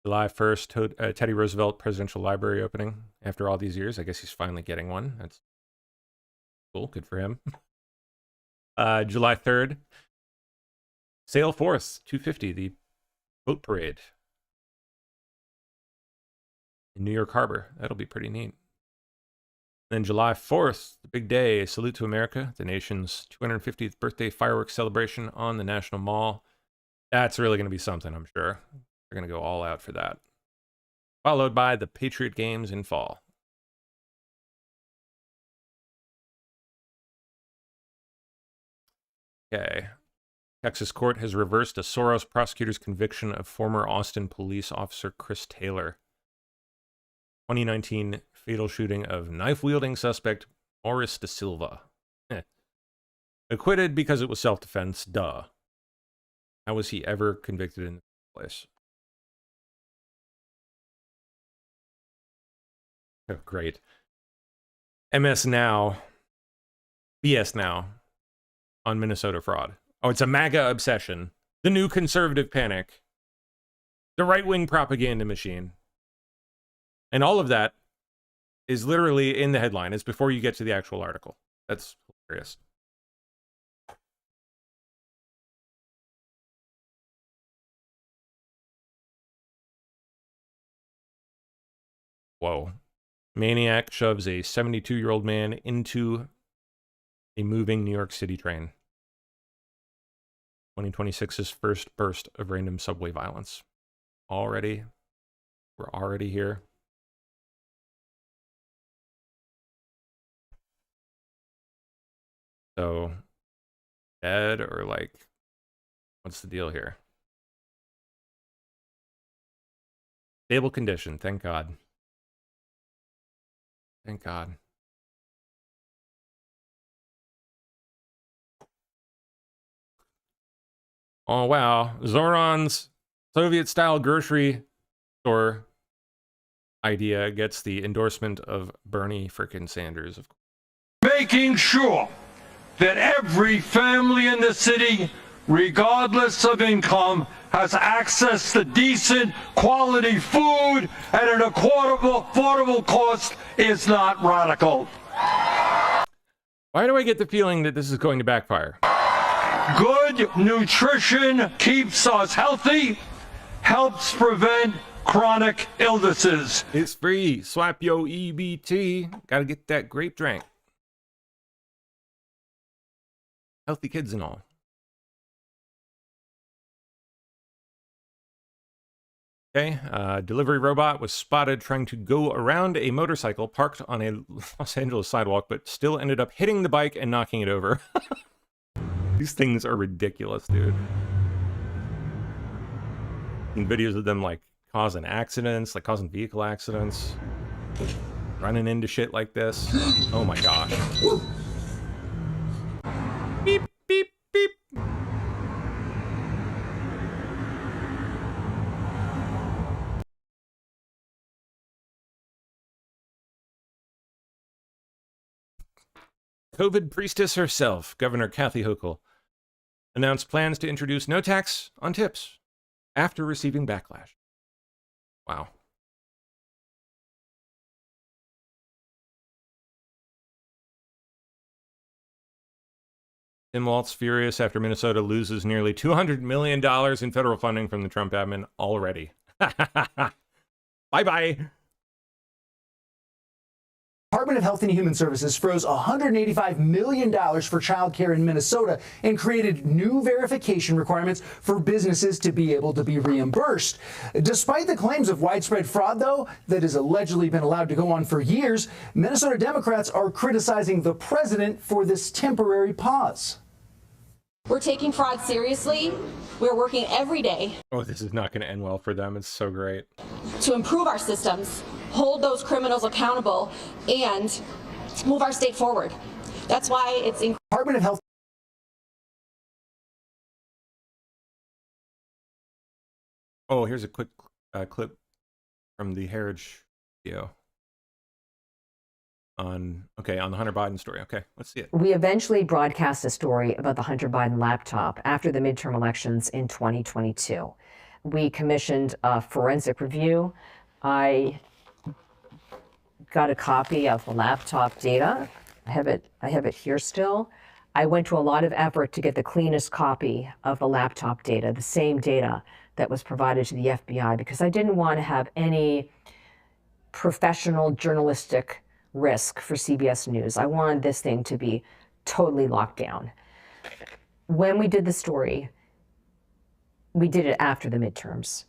July 1st, Teddy Roosevelt Presidential Library opening. After all these years, I guess he's finally getting one. That's cool. Good for him. July 3rd, Sail Forth 250, the boat parade in New York Harbor. That'll be pretty neat. Then July 4th, the big day, Salute to America, the nation's 250th birthday fireworks celebration on the National Mall. That's really going to be something, I'm sure. They're going to go all out for that. Followed by the Patriot Games in fall. Okay. Texas court has reversed a Soros prosecutor's conviction of former Austin police officer Chris Taylor. 2019 fatal shooting of knife-wielding suspect Morris Da Silva. Acquitted because it was self-defense, duh. How was he ever convicted in the first place? Oh, great. BS Now on Minnesota fraud. Oh, it's a MAGA obsession. The new conservative panic. The right-wing propaganda machine. And all of that is literally in the headline. It's before you get to the actual article. That's hilarious. Whoa. Maniac shoves a 72-year-old man into a moving New York City train. 2026's first burst of random subway violence. We're already here. So, dead or like, what's the deal here? Stable condition, thank God. Thank God. Oh, wow. Zoran's Soviet-style grocery store idea gets the endorsement of Bernie frickin' Sanders. Making sure that every family in the city, regardless of income, has access to decent, quality food at an affordable cost is not radical. Why do I get the feeling that this is going to backfire? Good nutrition keeps us healthy, helps prevent chronic illnesses. It's free. Swap yo EBT. Gotta get that grape drink. Healthy kids and all. Okay, delivery robot was spotted trying to go around a motorcycle parked on a Los Angeles sidewalk, but still ended up hitting the bike and knocking it over. These things are ridiculous, dude. Seen videos of them like causing accidents, like causing vehicle accidents, running into shit like this. Oh my gosh. Beep, beep, beep. COVID priestess herself, Governor Kathy Hochul, announced plans to introduce no tax on tips after receiving backlash. Wow. Tim Walz furious after Minnesota loses nearly $200 million in federal funding from the Trump admin already. Bye-bye. Department of Health and Human Services froze $185 million for childcare in Minnesota and created new verification requirements for businesses to be able to be reimbursed. Despite the claims of widespread fraud, though, that has allegedly been allowed to go on for years, Minnesota Democrats are criticizing the president for this temporary pause. We're taking fraud seriously. We're working every day. Oh, this is not going to end well for them. It's so great. To improve our systems, hold those criminals accountable, and move our state forward. That's why it's in Department of Health. Oh, here's a quick clip from the Heritage video on the Hunter Biden story. Okay, let's see it. We eventually broadcast a story about the Hunter Biden laptop after the midterm elections in 2022. We commissioned a forensic review. I got a copy of the laptop data. I have it here still. I went to a lot of effort to get the cleanest copy of the laptop data, the same data that was provided to the FBI, because I didn't want to have any professional journalistic risk for CBS News. I wanted this thing to be totally locked down. When we did the story, we did it after the midterms.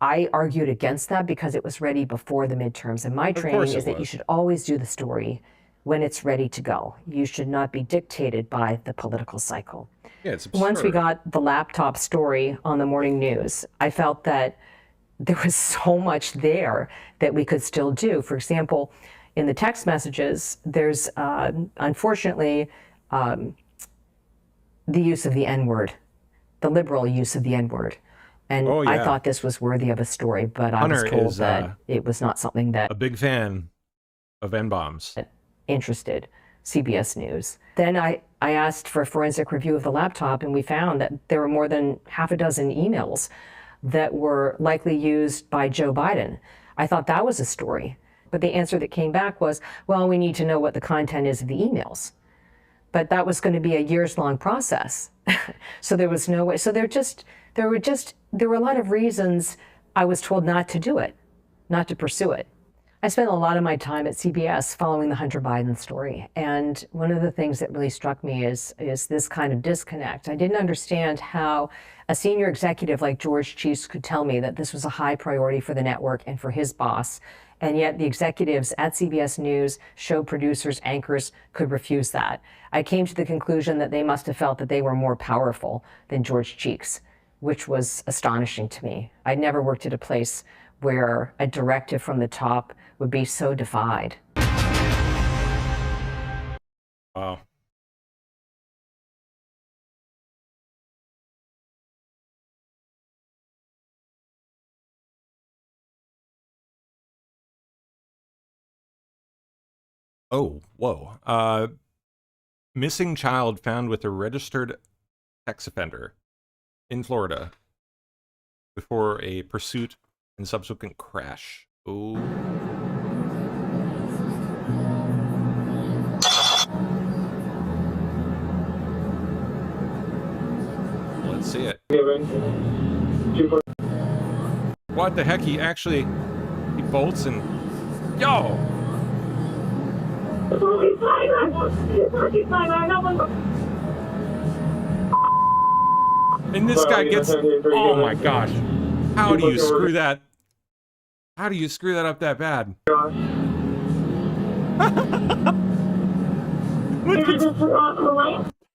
I argued against that because it was ready before the midterms. And my training is that you should always do the story when it's ready to go. You should not be dictated by the political cycle. Yeah, it's absurd. Once we got the laptop story on the morning news, I felt that there was so much there that we could still do. For example, in the text messages, there's unfortunately the use of the N-word, the liberal use of the N-word. And I thought this was worthy of a story, but Hunter I was told that it was not something that a big fan of N-bombs interested CBS News. Then I asked for a forensic review of the laptop, and we found that there were more than half a dozen emails that were likely used by Joe Biden. I thought that was a story. But the answer that came back was, well, we need to know what the content is of the emails. But that was going to be a years-long process. So there was no way. So there were a lot of reasons I was told not to do it, not to pursue it. I spent a lot of my time at CBS following the Hunter Biden story. And one of the things that really struck me is this kind of disconnect. I didn't understand how a senior executive like George Cheese could tell me that this was a high priority for the network and for his boss. And yet the executives at CBS News, show producers, anchors could refuse that. I came to the conclusion that they must have felt that they were more powerful than George Cheeks, which was astonishing to me. I'd never worked at a place where a directive from the top would be so defied. Wow. Oh, whoa. Missing child found with a registered sex offender in Florida before a pursuit and subsequent crash. Oh. Let's see it. What the heck? He bolts and... Yo! And this guy gets... Oh my gosh. How do you screw that? How do you screw that up that bad?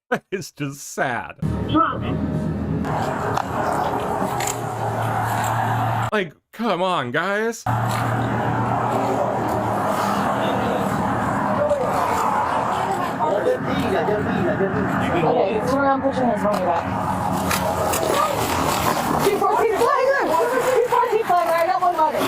That is just sad. Like, come on, guys. Okay, turn around, put your hands behind your back. 214 flagger! 214 flagger, I got one mother.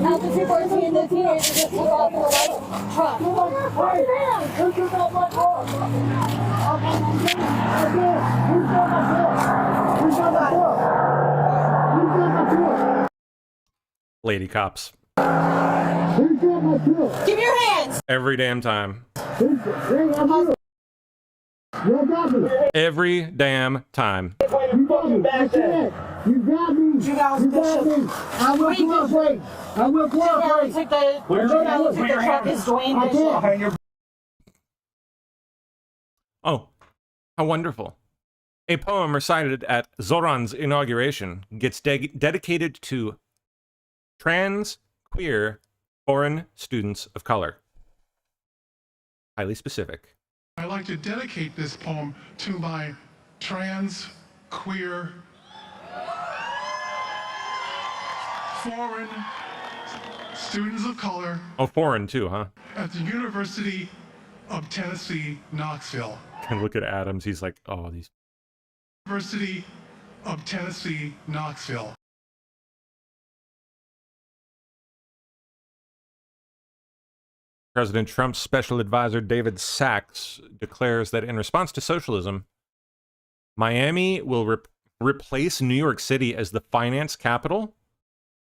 After 214, the teenager just took off in the white truck. Lady cops. Give me your hands! Every damn time. Every damn time. You got me. That's it. You got me. You got me. I will cooperate. I will cooperate. Take the truck is Dwayne Bishop. Oh, how wonderful. A poem recited at Zoran's inauguration gets dedicated to trans, queer, foreign students of color. Highly specific. I'd like to dedicate this poem to my trans, queer, foreign students of color. Oh, foreign too, huh? At the University of Tennessee, Knoxville. And look at Adams. He's like, oh, these. University of Tennessee, Knoxville. President Trump's special advisor, David Sachs, declares that in response to socialism, Miami will replace New York City as the finance capital,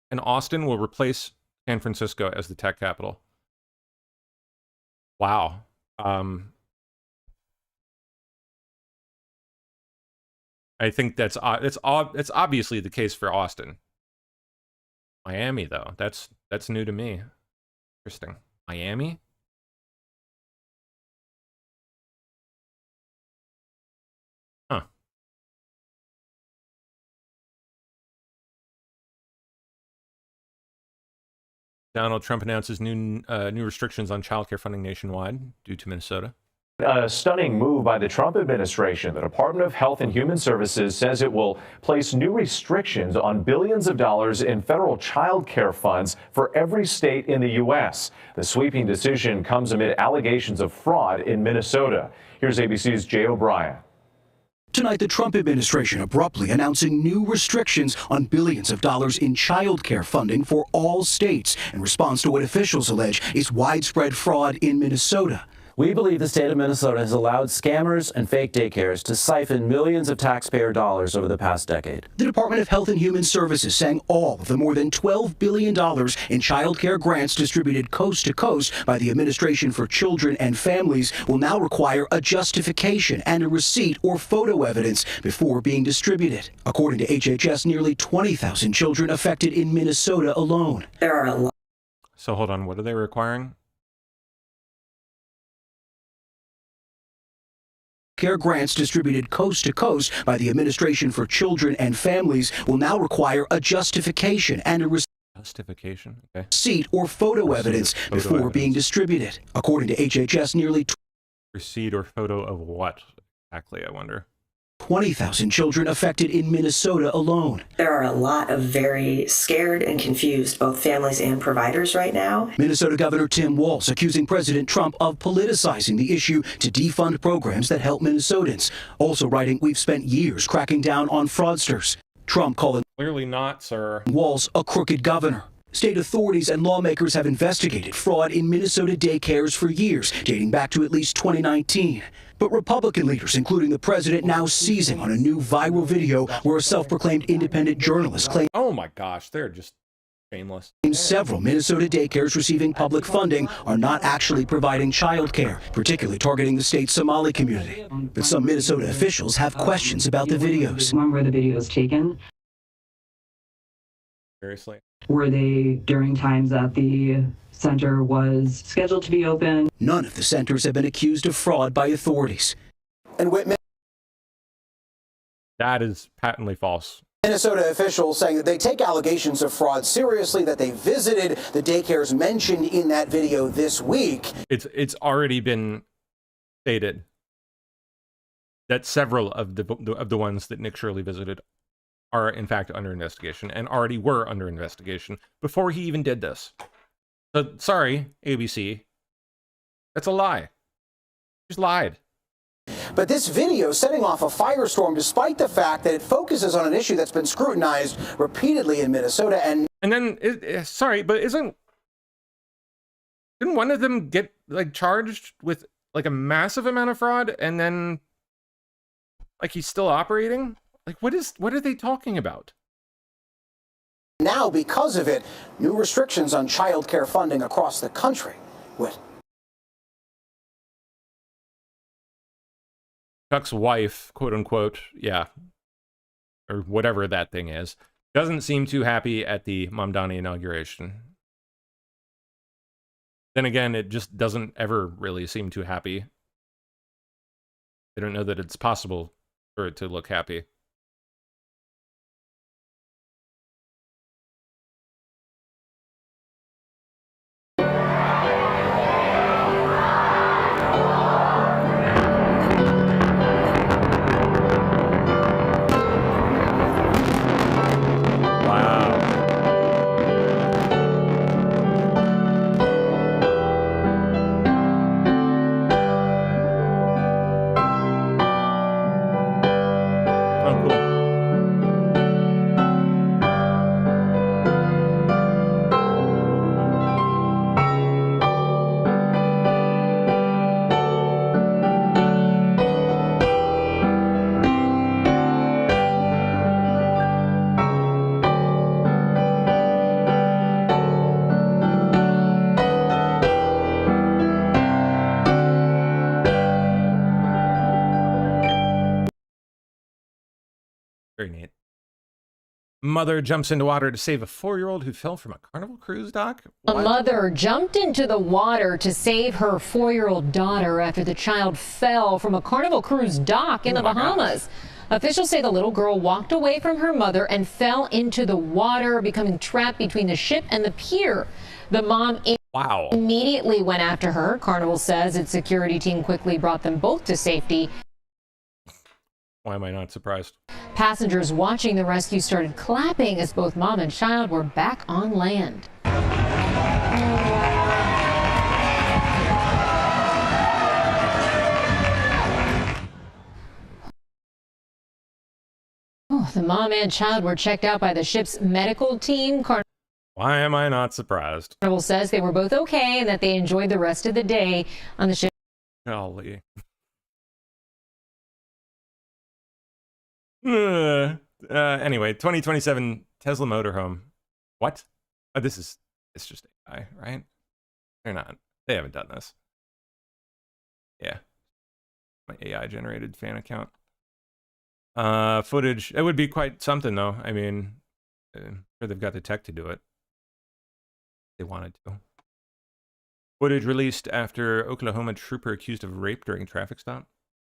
and Austin will replace San Francisco as the tech capital. Wow. I think that's obviously the case for Austin. Miami, though, that's new to me. Interesting. Miami? Huh. Donald Trump announces new restrictions on childcare funding nationwide due to Minnesota. A stunning move by the Trump administration. The Department of Health and Human Services says it will place new restrictions on billions of dollars in federal child care funds for every state in the U.S. The sweeping decision comes amid allegations of fraud in Minnesota. Here's ABC's Jay O'Brien. Tonight, the Trump administration abruptly announcing new restrictions on billions of dollars in child care funding for all states in response to what officials allege is widespread fraud in Minnesota. We believe the state of Minnesota has allowed scammers and fake daycares to siphon millions of taxpayer dollars over the past decade. The Department of Health and Human Services saying all of the more than $12 billion in child care grants distributed coast to coast by the Administration for Children and Families will now require a justification and a receipt or photo evidence before being distributed. According to HHS, nearly 20,000 children affected in Minnesota alone. There are a lot. So hold on, what are they requiring? Care grants distributed coast to coast by the Administration for Children and Families will now require a justification and a receipt or photo evidence before being distributed. According to HHS, nearly receipt or photo of what exactly, I wonder? 20,000 children affected in Minnesota alone. There are a lot of very scared and confused, both families and providers right now. Minnesota Governor Tim Walz accusing President Trump of politicizing the issue to defund programs that help Minnesotans. Also writing, we've spent years cracking down on fraudsters. Trump calling Clearly not, sir. Walz a crooked governor. State authorities and lawmakers have investigated fraud in Minnesota daycares for years, dating back to at least 2019. But Republican leaders, including the president, now seizing on a new viral video where a self-proclaimed independent journalist claims Oh my gosh, they're just shameless. several Minnesota daycares receiving public funding are not actually providing child care, particularly targeting the state's Somali community. But some Minnesota officials have questions about the videos. When were the videos taken? Seriously. Were they during times that the center was scheduled to be open? None of the centers have been accused of fraud by authorities. And Whitman. That is patently false. Minnesota officials saying that they take allegations of fraud seriously, that they visited the daycares mentioned in that video this week. It's already been stated that several of the ones that Nick Shirley visited are in fact under investigation and already were under investigation before he even did this. So sorry, ABC. That's a lie. You just lied. But this video setting off a firestorm despite the fact that it focuses on an issue that's been scrutinized repeatedly in Minnesota. And then, sorry, but didn't one of them get like charged with like a massive amount of fraud and then like he's still operating? Like what are they talking about? now, because of it, new restrictions on child care funding across the country. Chuck's wife, quote unquote, yeah, or whatever that thing is, doesn't seem too happy at the Mamdani inauguration. Then again, it just doesn't ever really seem too happy. I don't know that it's possible for it to look happy. Very neat. Mother jumps into water to save a 4-year-old who fell from a Carnival cruise dock. A mother jumped into the water to save her 4-year-old daughter after the child fell from a Carnival cruise dock in the Bahamas. Officials say the little girl walked away from her mother and fell into the water, becoming trapped between the ship and the pier. The mom immediately went after her. Carnival says its security team quickly brought them both to safety. Why am I not surprised? Passengers watching the rescue started clapping as both mom and child were back on land. Oh, the mom and child were checked out by the ship's medical team. Why am I not surprised? Carnival says they were both okay and that they enjoyed the rest of the day on the ship. Golly. Anyway, 2027 Tesla motorhome. What? Oh, it's just AI, right? They're not. They haven't done this. Yeah. My AI generated fan account. Footage. It would be quite something though. I mean, I'm sure they've got the tech to do it. They wanted to. Footage released after Oklahoma trooper accused of rape during traffic stop.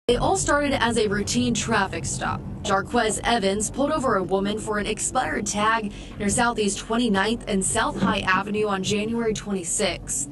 It all started as a routine traffic stop. Jarquez Evans pulled over a woman for an expired tag near Southeast 29th and South High Avenue on January 26.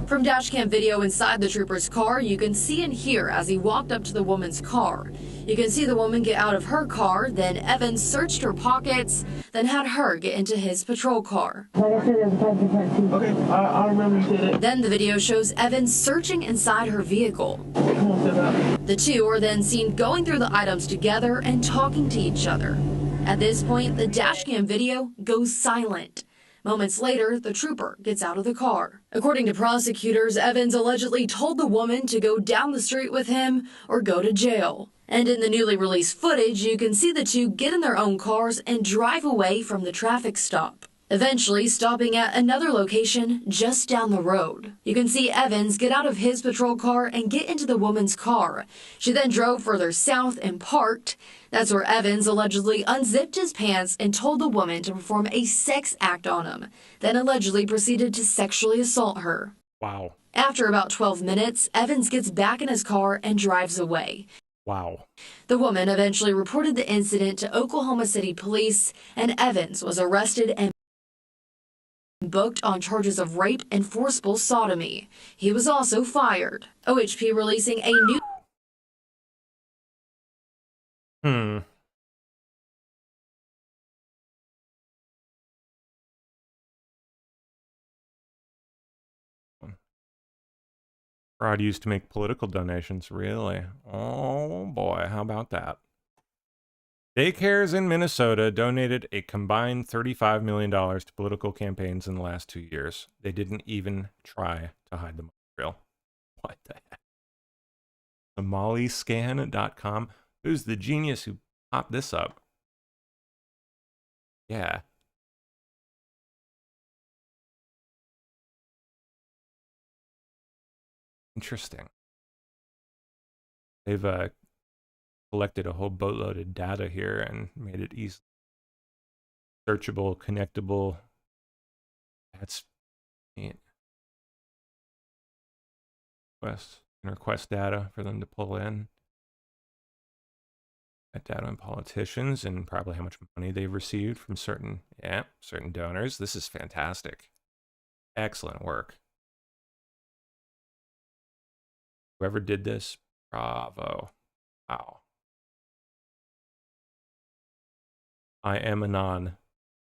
From dashcam video inside the trooper's car, you can see and hear as he walked up to the woman's car. You can see the woman get out of her car, then Evans searched her pockets, then had her get into his patrol car. Like I said, there's a type of part two. Okay, I remember you did it. Then the video shows Evans searching inside her vehicle. The two are then seen going through the items together and talking to each other. At this point, the dashcam video goes silent. Moments later, the trooper gets out of the car. According to prosecutors, Evans allegedly told the woman to go down the street with him or go to jail. And in the newly released footage, you can see the two get in their own cars and drive away from the traffic stop, eventually stopping at another location just down the road. You can see Evans get out of his patrol car and get into the woman's car. She then drove further south and parked. That's where Evans allegedly unzipped his pants and told the woman to perform a sex act on him, then allegedly proceeded to sexually assault her. Wow. After about 12 minutes, Evans gets back in his car and drives away. Wow. The woman eventually reported the incident to Oklahoma City police, and Evans was arrested and booked on charges of rape and forcible sodomy. He was also fired. OHP releasing a new... Fraud used to make political donations, really? Oh boy, how about that? Daycares in Minnesota donated a combined $35 million to political campaigns in the last 2 years. They didn't even try to hide the material. What the heck? SomaliScan.com. Who's the genius who popped this up? Yeah. Interesting. They've collected a whole boatload of data here and made it easy, searchable, connectable. That's neat. Request data for them to pull in. That data on politicians and probably how much money they've received from certain donors. This is fantastic. Excellent work. Whoever did this, bravo. Wow. I am Anon.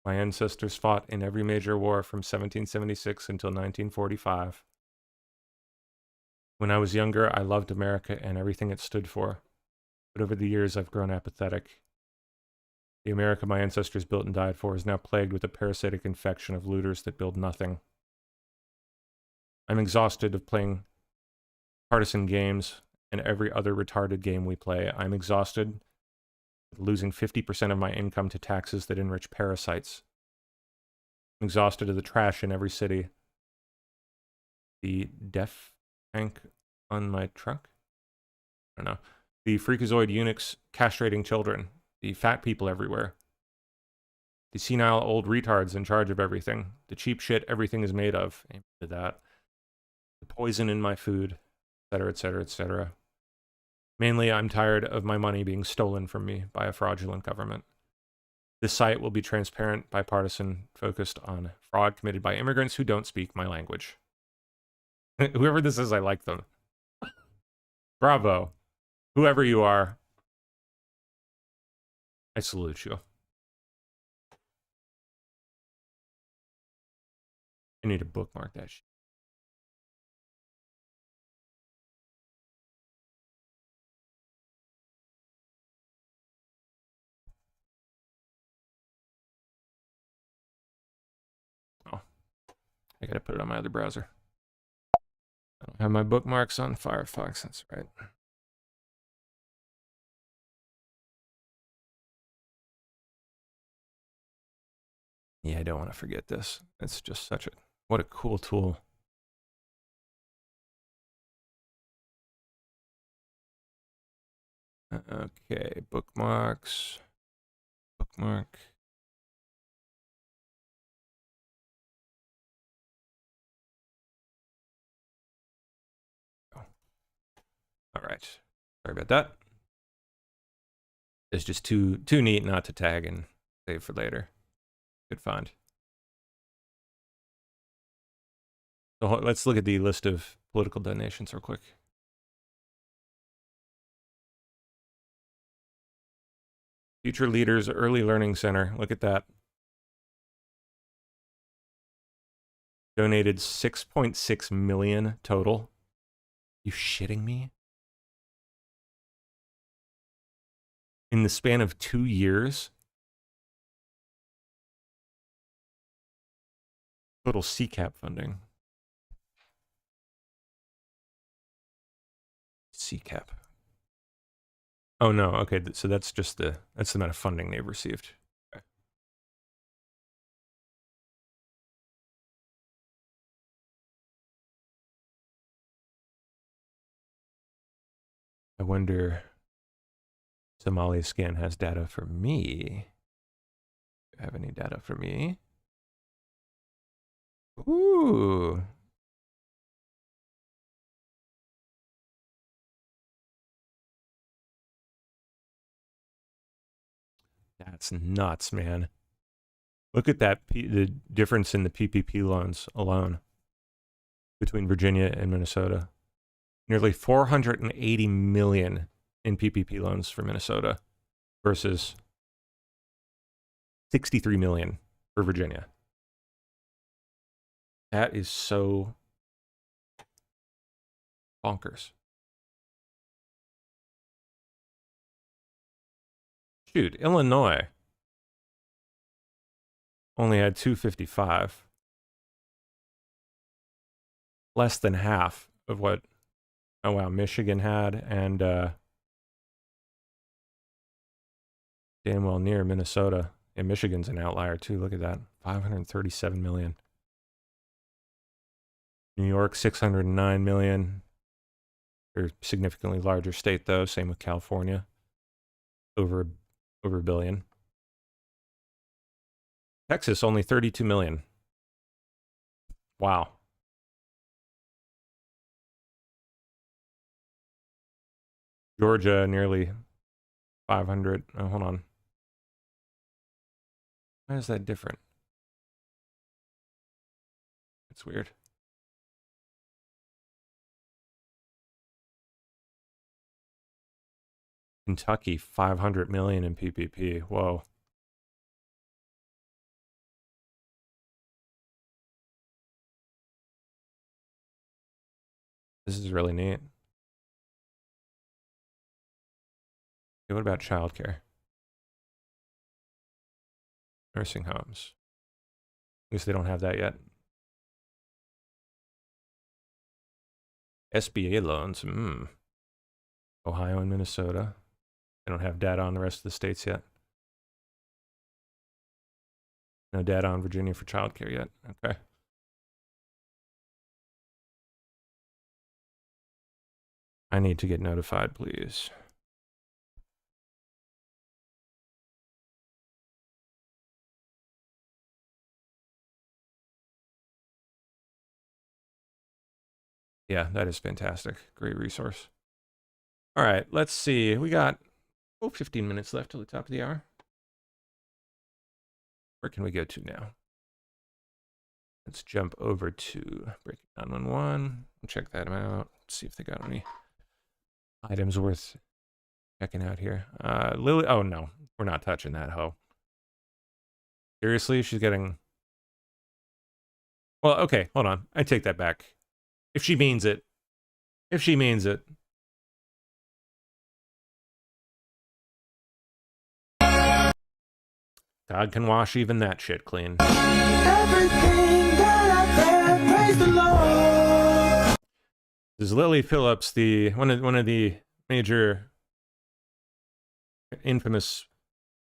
My ancestors fought in every major war from 1776 until 1945. When I was younger, I loved America and everything it stood for. But over the years, I've grown apathetic. The America my ancestors built and died for is now plagued with a parasitic infection of looters that build nothing. I'm exhausted of playing partisan games and every other retarded game we play. I'm exhausted of losing 50% of my income to taxes that enrich parasites. I'm exhausted of the trash in every city. The deaf tank on my trunk? I don't know. The freakazoid eunuchs castrating children. The fat people everywhere. The senile old retards in charge of everything. The cheap shit everything is made of. Amen to that. The poison in my food. Etc., etc., etc. Mainly, I'm tired of my money being stolen from me by a fraudulent government. This site will be transparent, bipartisan, focused on fraud committed by immigrants who don't speak my language. Whoever this is, I like them. Bravo. Whoever you are, I salute you. I need to bookmark that shit. I gotta put it on my other browser. I don't have my bookmarks on Firefox, that's right. Yeah, I don't want to forget this. It's just what a cool tool. Okay, bookmarks. Bookmark. All right. Sorry about that. It's just too neat not to tag and save for later. Good find. So let's look at the list of political donations real quick. Future Leaders Early Learning Center. Look at that. Donated 6.6 million total. You shitting me? In the span of 2 years? Total CCAP funding. CCAP. Oh no, okay, so that's just that's the amount of funding they've received. Okay. I wonder Somali Scan has data for me. Do you have any data for me? Ooh. That's nuts, man. Look at that, the difference in the PPP loans alone between Virginia and Minnesota. Nearly 480 million in PPP loans for Minnesota versus 63 million for Virginia. That is so bonkers. Shoot, Illinois only had 255. Less than half of what, oh wow, Michigan had, and damn well near Minnesota. And Michigan's an outlier too. Look at that, 537 million. New York, 609 million. They're a significantly larger state though. Same with California, over a billion. Texas, only 32 million. Wow. Georgia, nearly 500. Oh, hold on. Why is that different? It's weird. Kentucky, 500 million in PPP. Whoa. This is really neat. Okay, what about childcare? Nursing homes. I guess they don't have that yet. SBA loans. Ohio and Minnesota. They don't have data on the rest of the states yet. No data on Virginia for childcare yet. Okay. I need to get notified, please. Yeah, that is fantastic. Great resource. All right, let's see. We got 15 minutes left till the top of the hour. Where can we go to now? Let's jump over to Breaking 911. Check that out. See if they got any items worth checking out here. Lily, oh no, we're not touching that hoe. Seriously, she's getting... Well, okay, hold on. I take that back. If she means it. If she means it. God can wash even that shit clean. Everything that I've had, praise the Lord. This is Lily Phillips, the one of the major infamous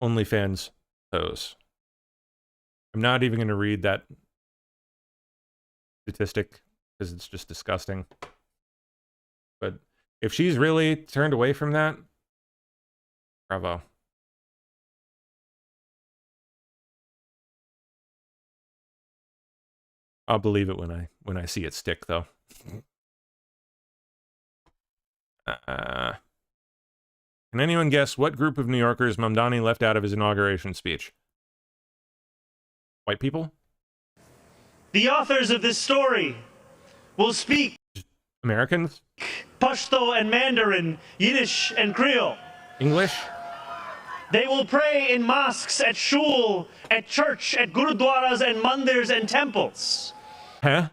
OnlyFans hoes. I'm not even going to read that statistic because it's just disgusting. But if she's really turned away from that, bravo. I'll believe it when I see it stick, though. Can anyone guess what group of New Yorkers Mamdani left out of his inauguration speech? White people? The authors of this story will speak Americans? Pashto and Mandarin, Yiddish and Creole. English? They will pray in mosques, at shul, at church, at gurudwaras and mandirs and temples. Huh?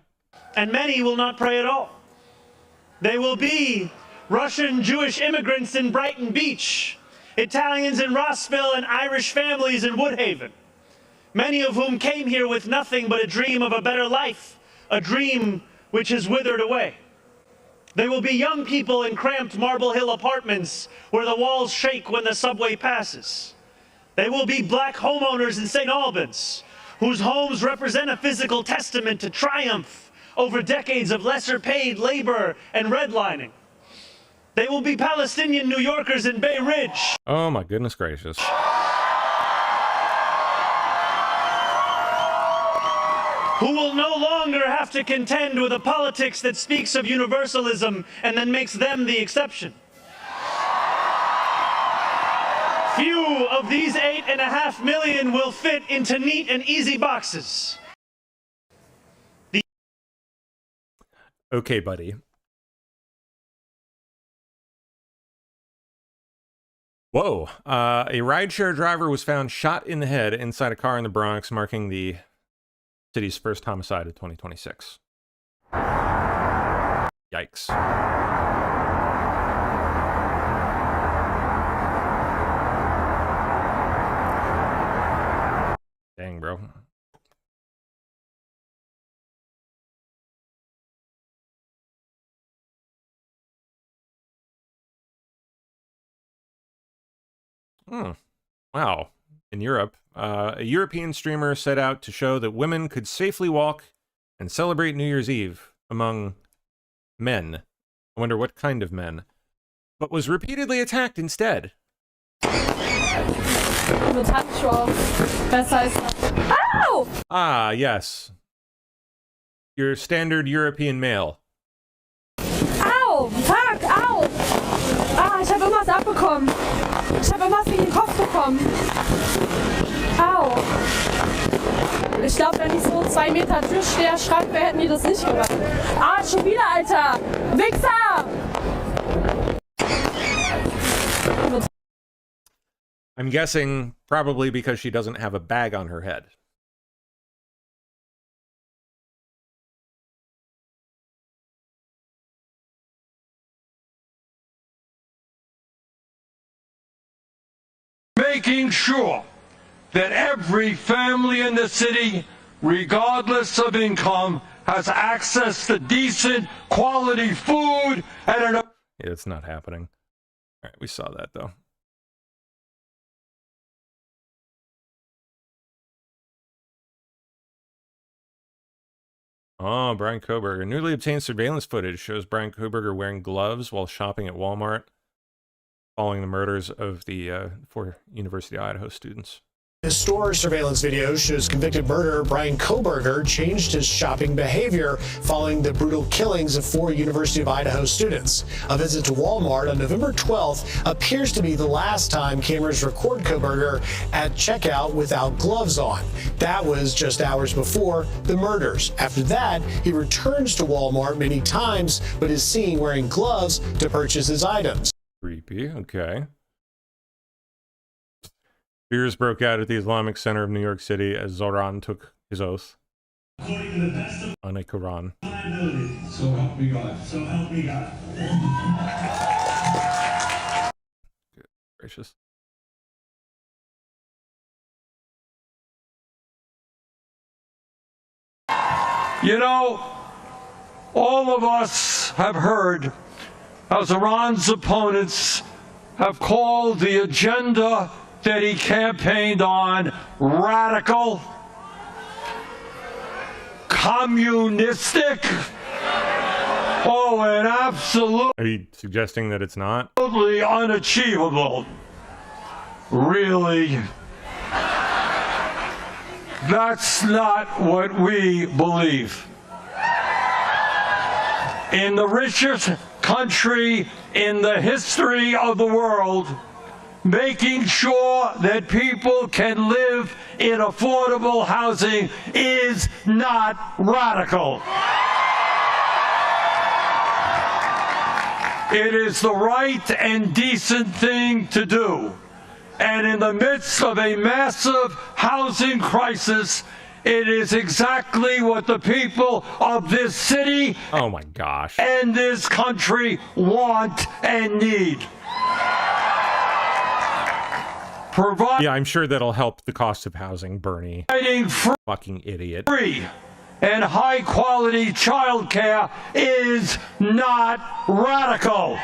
And many will not pray at all. They will be Russian Jewish immigrants in Brighton Beach, Italians in Rossville, and Irish families in Woodhaven, many of whom came here with nothing but a dream of a better life, a dream which has withered away. They will be young people in cramped Marble Hill apartments where the walls shake when the subway passes. They will be black homeowners in St. Albans, whose homes represent a physical testament to triumph over decades of lesser paid labor and redlining. They will be Palestinian New Yorkers in Bay Ridge. Oh my goodness gracious. Who will no longer have to contend with a politics that speaks of universalism and then makes them the exception. Few of these 8.5 million will fit into neat and easy boxes. Okay, buddy. Whoa. A rideshare driver was found shot in the head inside a car in the Bronx, marking the city's first homicide of 2026. Yikes. Dang, bro. Wow. In Europe, a European streamer set out to show that women could safely walk and celebrate New Year's Eve among men. I wonder what kind of men. But was repeatedly attacked instead. Ow! Ah, yes. Your standard European male. Au! Fuck! Au! Ah, ich habe irgendwas abbekommen. Ich habe irgendwas gegen den Kopf bekommen. Au! Ich glaube, wenn ich so 2 Meter Türsteher Schrank wäre, hätten die das nicht gemacht. Ah, schon wieder, Alter! Wichser! I'm guessing probably because she doesn't have a bag on her head. Making sure that every family in the city, regardless of income, has access to decent, quality food and an... Yeah, it's not happening. All right, we saw that, though. Oh, Brian Koberger. Newly obtained surveillance footage shows Brian Koberger wearing gloves while shopping at Walmart following the murders of the 4 University of Idaho students. His store surveillance video shows convicted murderer Brian Koberger changed his shopping behavior following the brutal killings of 4 University of Idaho students. A visit to Walmart on November 12th appears to be the last time cameras record Koberger at checkout without gloves on. That was just hours before the murders. After that, he returns to Walmart many times, but is seen wearing gloves to purchase his items. Creepy, okay. Fears broke out at the Islamic Center of New York City as Zoran took his oath on a Quran. So help me God. So help me God. Good gracious. You know, all of us have heard how Zoran's opponents have called the agenda that he campaigned on radical, communistic, and absolutely... Are you suggesting that it's not? Unachievable. Really? That's not what we believe. In the richest country in the history of the world, making sure that people can live in affordable housing is not radical. It is the right and decent thing to do. And in the midst of a massive housing crisis, it is exactly what the people of this city, oh my gosh, and this country want and need. Yeah, I'm sure that'll help the cost of housing, Bernie. Fucking idiot. Free and high quality childcare is not radical.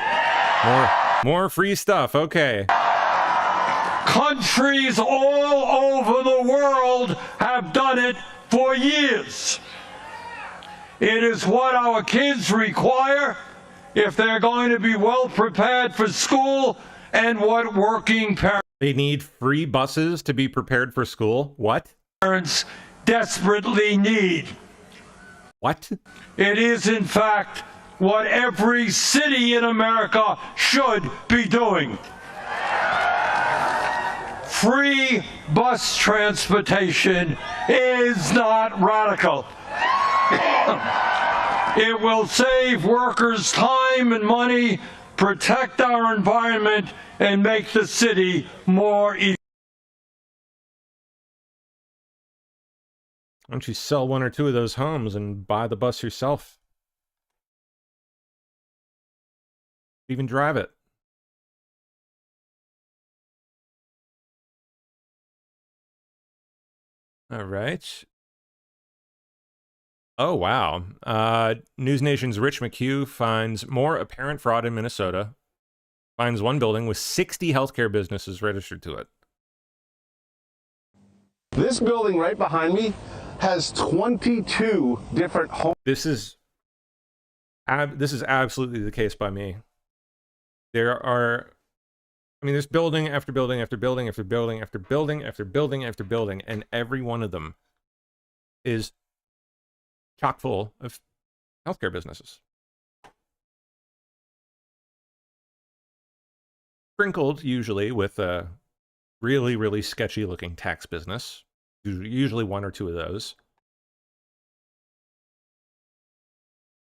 More free stuff. Okay. Countries all over the world have done it for years. It is what our kids require if they're going to be well prepared for school, and what working They need free buses to be prepared for school? What? parents desperately need. What? It is, in fact, what every city in America should be doing. Free bus transportation is not radical. It will save workers time and money, protect our environment, and make the city more efficient. Why don't you sell one or two of those homes and buy the bus yourself? Even drive it. All right. Oh, wow. News Nation's Rich McHugh finds more apparent fraud in Minnesota. Finds one building with 60 healthcare businesses registered to it. This building right behind me has 22 different homes. This is absolutely the case by me. There are, I mean, there's building after building after building after building after building after building after building, and every one of them is chock full of healthcare businesses. Sprinkled usually with a really, really sketchy looking tax business. Usually one or two of those.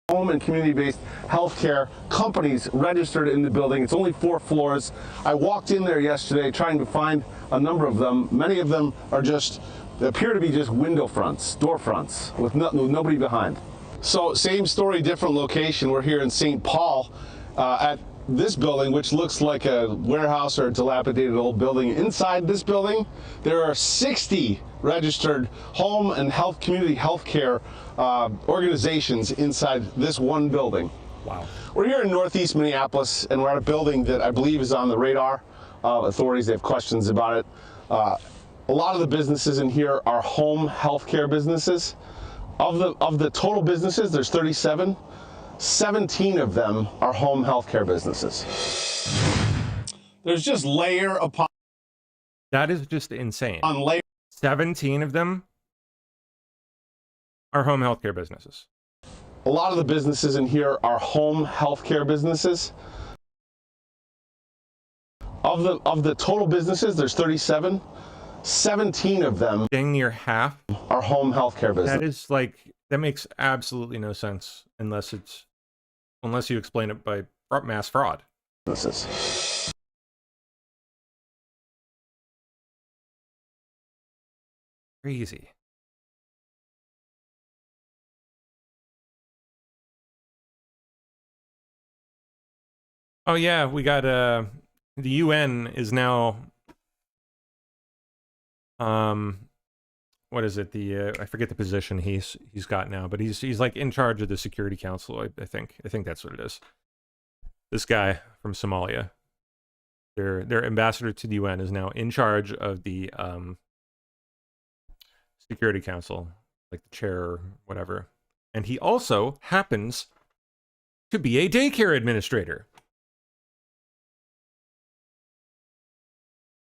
Home and community-based healthcare companies registered in the building. It's only 4 floors. I walked in there yesterday trying to find a number of them. Many of them are just, they appear to be just window fronts, door fronts, with nobody behind. So same story, different location. We're here in St. Paul at this building, which looks like a warehouse or a dilapidated old building. Inside this building, there are 60 registered home and community healthcare organizations inside this one building. Wow. We're here in Northeast Minneapolis, and we're at a building that I believe is on the radar of authorities. They have questions about it. A lot of the businesses in here are home healthcare businesses. Of the total businesses, there's 37. 17 of them are home healthcare businesses. There's just layer upon. That is just insane. On layer. 17 of them are home healthcare businesses. A lot of the businesses in here are home healthcare businesses. Of the total businesses, there's 37. 17 of them, dang near half, are home healthcare businesses. That is like, that makes absolutely no sense unless you explain it by mass fraud. Crazy. Oh yeah, we got the UN is now what is it, I forget the position he's got now, but he's like in charge of the Security Council. I think that's what it is. This guy from Somalia, their ambassador to the UN, is now in charge of the Security Council, like the chair or whatever, and he also happens to be a daycare administrator.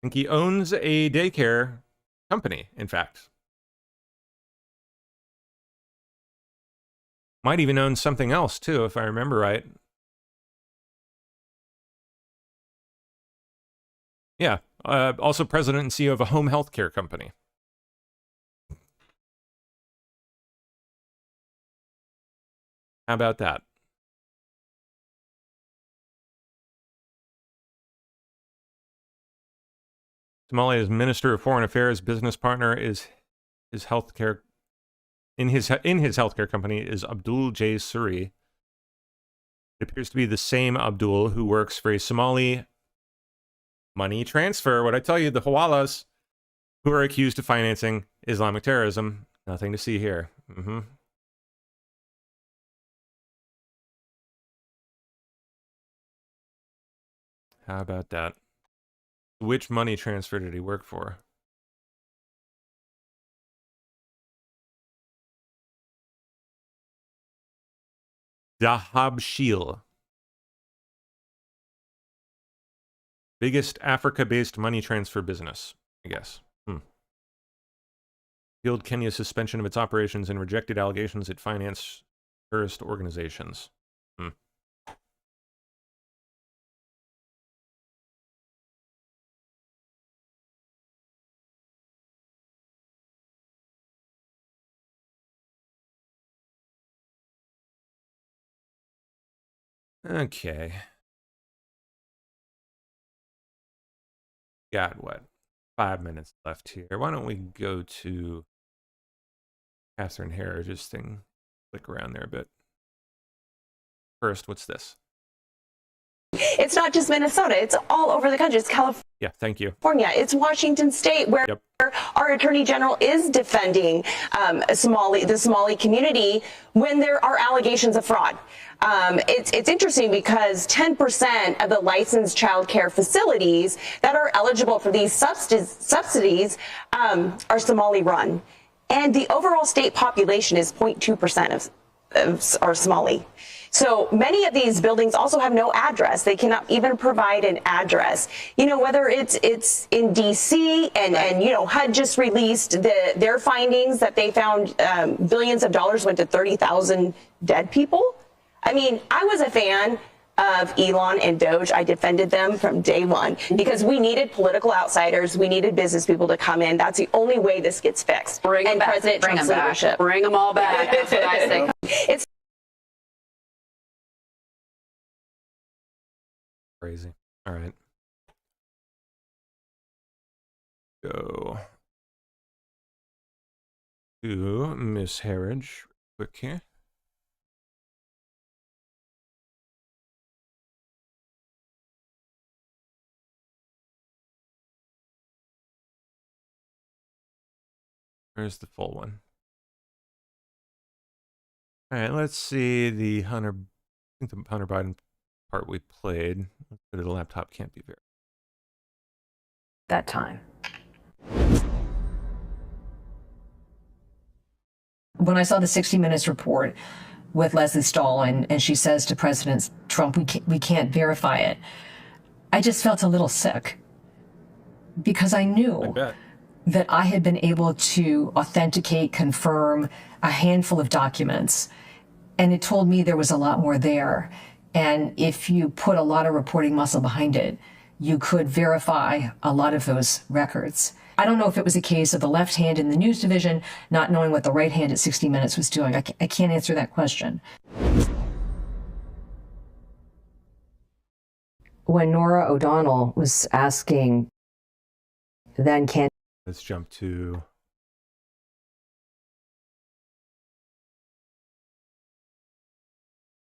I think he owns a daycare company, in fact. Might even own something else, too, if I remember right. Yeah, also president and CEO of a home healthcare company. How about that? Somalia's Minister of Foreign Affairs business partner is his healthcare in his healthcare company is Abdul J. Suri. It appears to be the same Abdul who works for a Somali money transfer. What I tell you, the Hawalas who are accused of financing Islamic terrorism. Nothing to see here. How about that? Which money transfer did he work for? Dahabshil. Biggest Africa-based money transfer business, I guess. Appealed Kenya's suspension of its operations and rejected allegations it financed terrorist organizations. Okay. Got what? 5 minutes left here. Why don't we go to Catherine Heritage's thing? Click around there a bit. First, what's this? It's not just Minnesota. It's all over the country. It's California. Yeah, thank you. It's Washington State, where our Attorney General is defending the Somali community when there are allegations of fraud. It's interesting because 10% of the licensed child care facilities that are eligible for these subsidies are Somali run. And the overall state population is 0.2% of are Somali. So many of these buildings also have no address. They cannot even provide an address. You know, whether it's in DC and you know, HUD just released their findings that they found billions of dollars went to 30,000 dead people. I mean, I was a fan of Elon and Doge. I defended them from day one because we needed political outsiders. We needed business people to come in. That's the only way this gets fixed. Bring them back. President Trump's leadership. Bring them all back. That's what I think. It's crazy. All right. Go to Miss Herridge. Quick here. Where's the full one? All right, let's see the I think the Hunter Biden part we played. Let's go to the laptop can't be verified. That time. When I saw the 60 Minutes report with Leslie Stahl and she says to President Trump, we can't verify it, I just felt a little sick because I knew that I had been able to authenticate, confirm a handful of documents, and it told me there was a lot more there. And if you put a lot of reporting muscle behind it, you could verify a lot of those records. I don't know if it was a case of the left hand in the news division not knowing what the right hand at 60 Minutes was doing. I can't answer that question. When Nora O'Donnell was asking then can Let's jump to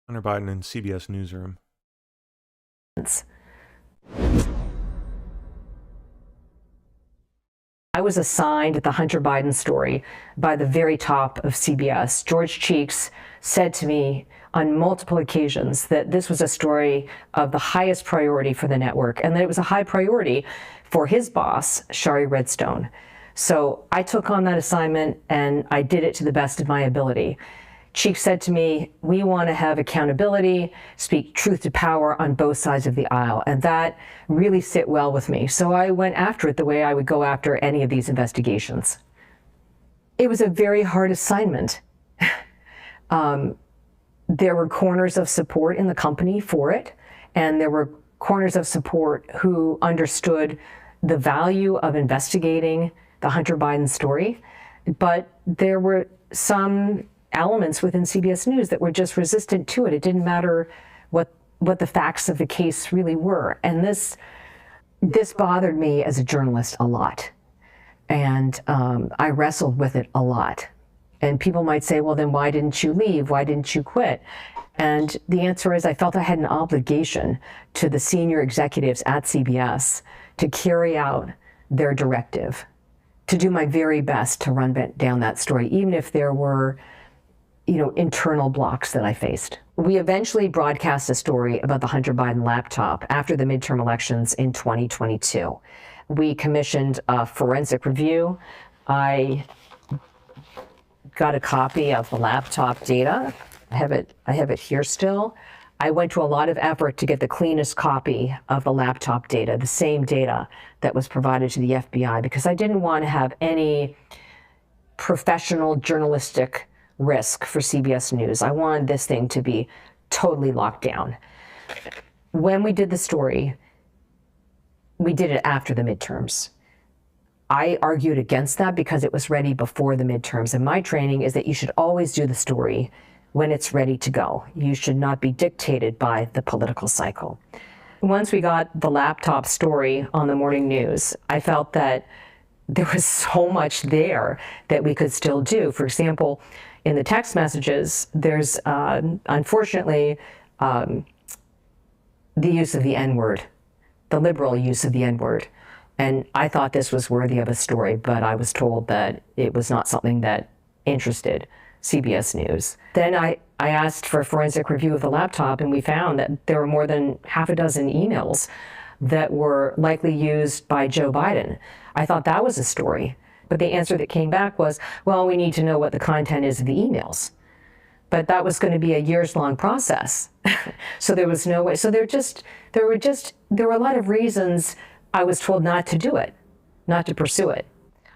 Hunter Biden in CBS Newsroom. I was assigned the Hunter Biden story by the very top of CBS. George Cheeks said to me on multiple occasions that this was a story of the highest priority for the network and that it was a high priority for his boss, Shari Redstone. So I took on that assignment and I did it to the best of my ability. Cheeks said to me, we want to have accountability, speak truth to power on both sides of the aisle. And that really sit well with me. So I went after it the way I would go after any of these investigations. It was a very hard assignment. There were corners of support in the company for it, and there were corners of support who understood the value of investigating the Hunter Biden story. But there were some elements within CBS News that were just resistant to it. It didn't matter what the facts of the case really were. And this This bothered me as a journalist a lot. And I wrestled with it a lot. And people might say, well, then why didn't you leave? Why didn't you quit? And the answer is I felt I had an obligation to the senior executives at CBS to carry out their directive, to do my very best to run down that story, even if there were, internal blocks that I faced. We eventually broadcast a story about the Hunter Biden laptop after the midterm elections in 2022. We commissioned a forensic review. I got a copy of the laptop data. I have it here still. I went to a lot of effort to get the cleanest copy of the laptop data, the same data that was provided to the FBI, because I didn't want to have any professional journalistic risk for CBS News. I wanted this thing to be totally locked down. When we did the story, we did it after the midterms. I argued against that because it was ready before the midterms. And my training is that you should always do the story when it's ready to go. You should not be dictated by the political cycle. Once we got the laptop story on the morning news, I felt that there was so much there that we could still do. For example, in the text messages, there's unfortunately the use of the N-word, the liberal use of the N-word. And I thought this was worthy of a story, but I was told that it was not something that interested CBS News. Then I asked for a forensic review of the laptop, and we found that there were more than half a dozen emails that were likely used by Joe Biden. I thought that was a story, but the answer that came back was, well, we need to know what the content is of the emails. But that was going to be a years-long process. So there was no way. So there were a lot of reasons I was told not to do it, not to pursue it.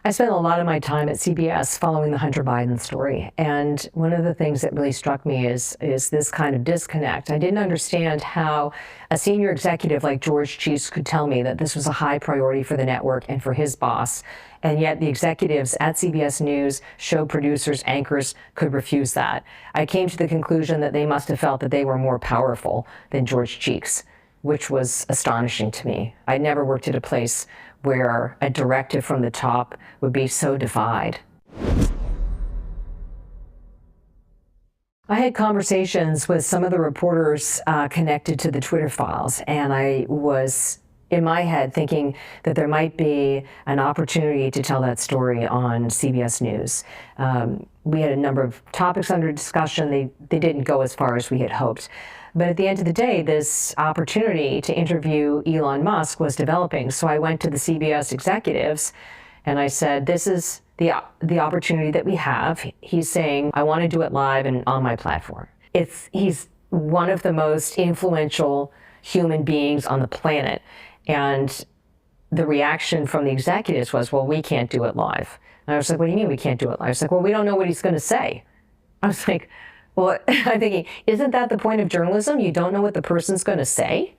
I spent a lot of my time at CBS following the Hunter Biden story. And one of the things that really struck me is this kind of disconnect. I didn't understand how a senior executive like George Cheeks could tell me that this was a high priority for the network and for his boss. And yet the executives at CBS News, show producers, anchors could refuse that. I came to the conclusion that they must have felt that they were more powerful than George Cheeks, which was astonishing to me. I never worked at a place where a directive from the top would be so defied. I had conversations with some of the reporters connected to the Twitter files, and I was in my head thinking that there might be an opportunity to tell that story on CBS News. We had a number of topics under discussion. They didn't go as far as we had hoped. But at the end of the day, this opportunity to interview Elon Musk was developing. So I went to the CBS executives and I said, this is the opportunity that we have. He's saying, I want to do it live and on my platform. He's one of the most influential human beings on the planet. And the reaction from the executives was, well, we can't do it live. And I was like, what do you mean we can't do it live? I was like, well, we don't know what he's going to say. I was like, well, I'm thinking, isn't that the point of journalism? You don't know what the person's going to say?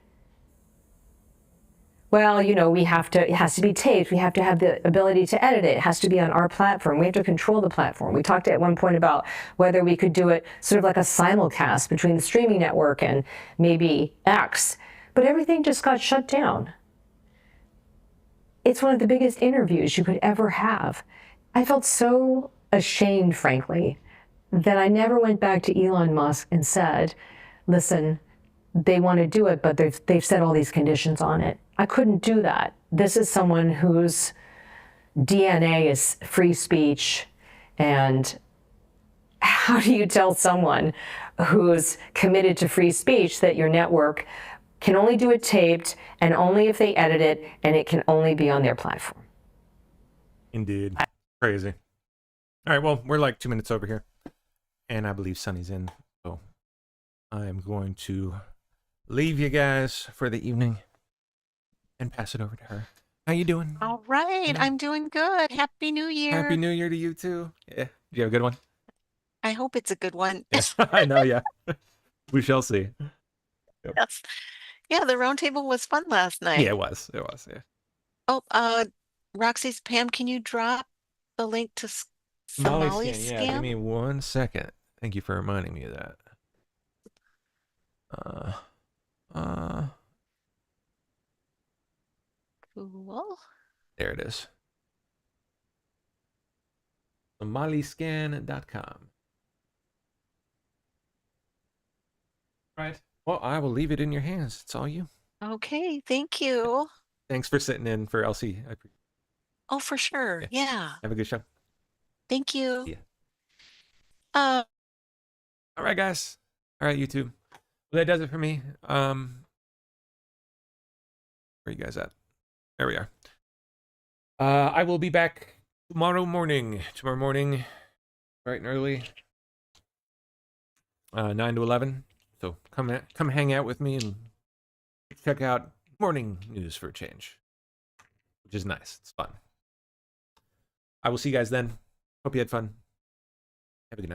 Well, it has to be taped. We have to have the ability to edit it. It has to be on our platform. We have to control the platform. We talked at one point about whether we could do it sort of like a simulcast between the streaming network and maybe X. But everything just got shut down. It's one of the biggest interviews you could ever have. I felt so ashamed, frankly, that I never went back to Elon Musk and said, listen, they want to do it, but they've set all these conditions on it. I couldn't do that. This is someone whose DNA is free speech. And how do you tell someone who's committed to free speech that your network can only do it taped and only if they edit it, and it can only be on their platform? Indeed. Crazy. All right, well, we're like 2 minutes over here. And I believe Sunny's in, so I am going to leave you guys for the evening and pass it over to her. How you doing? All right, I'm doing good. Happy New Year. Happy New Year to you too. Yeah, did you have a good one? I hope it's a good one. Yes, I know. Yeah, we shall see. Yep. Yes. Yeah, the roundtable was fun last night. Yeah, it was. It was. Yeah. Oh, Roxy's Pam, can you drop the link to Somali scam? Yeah, give me 1 second. Thank you for reminding me of that. Cool. There it is. SomaliScan.com. Right. Well, I will leave it in your hands. It's all you. Okay, thank you. Thanks for sitting in for Elsie. I appreciate Oh, for sure. it. Yeah. Have a good show. Thank you. Yeah. Uh, All right, guys. All right, YouTube. Well, that does it for me. Where are you guys at? There we are. I will be back tomorrow morning. Bright and early. 9 to 11. So come hang out with me and check out morning news for a change, which is nice. It's fun. I will see you guys then. Hope you had fun. Have a good night.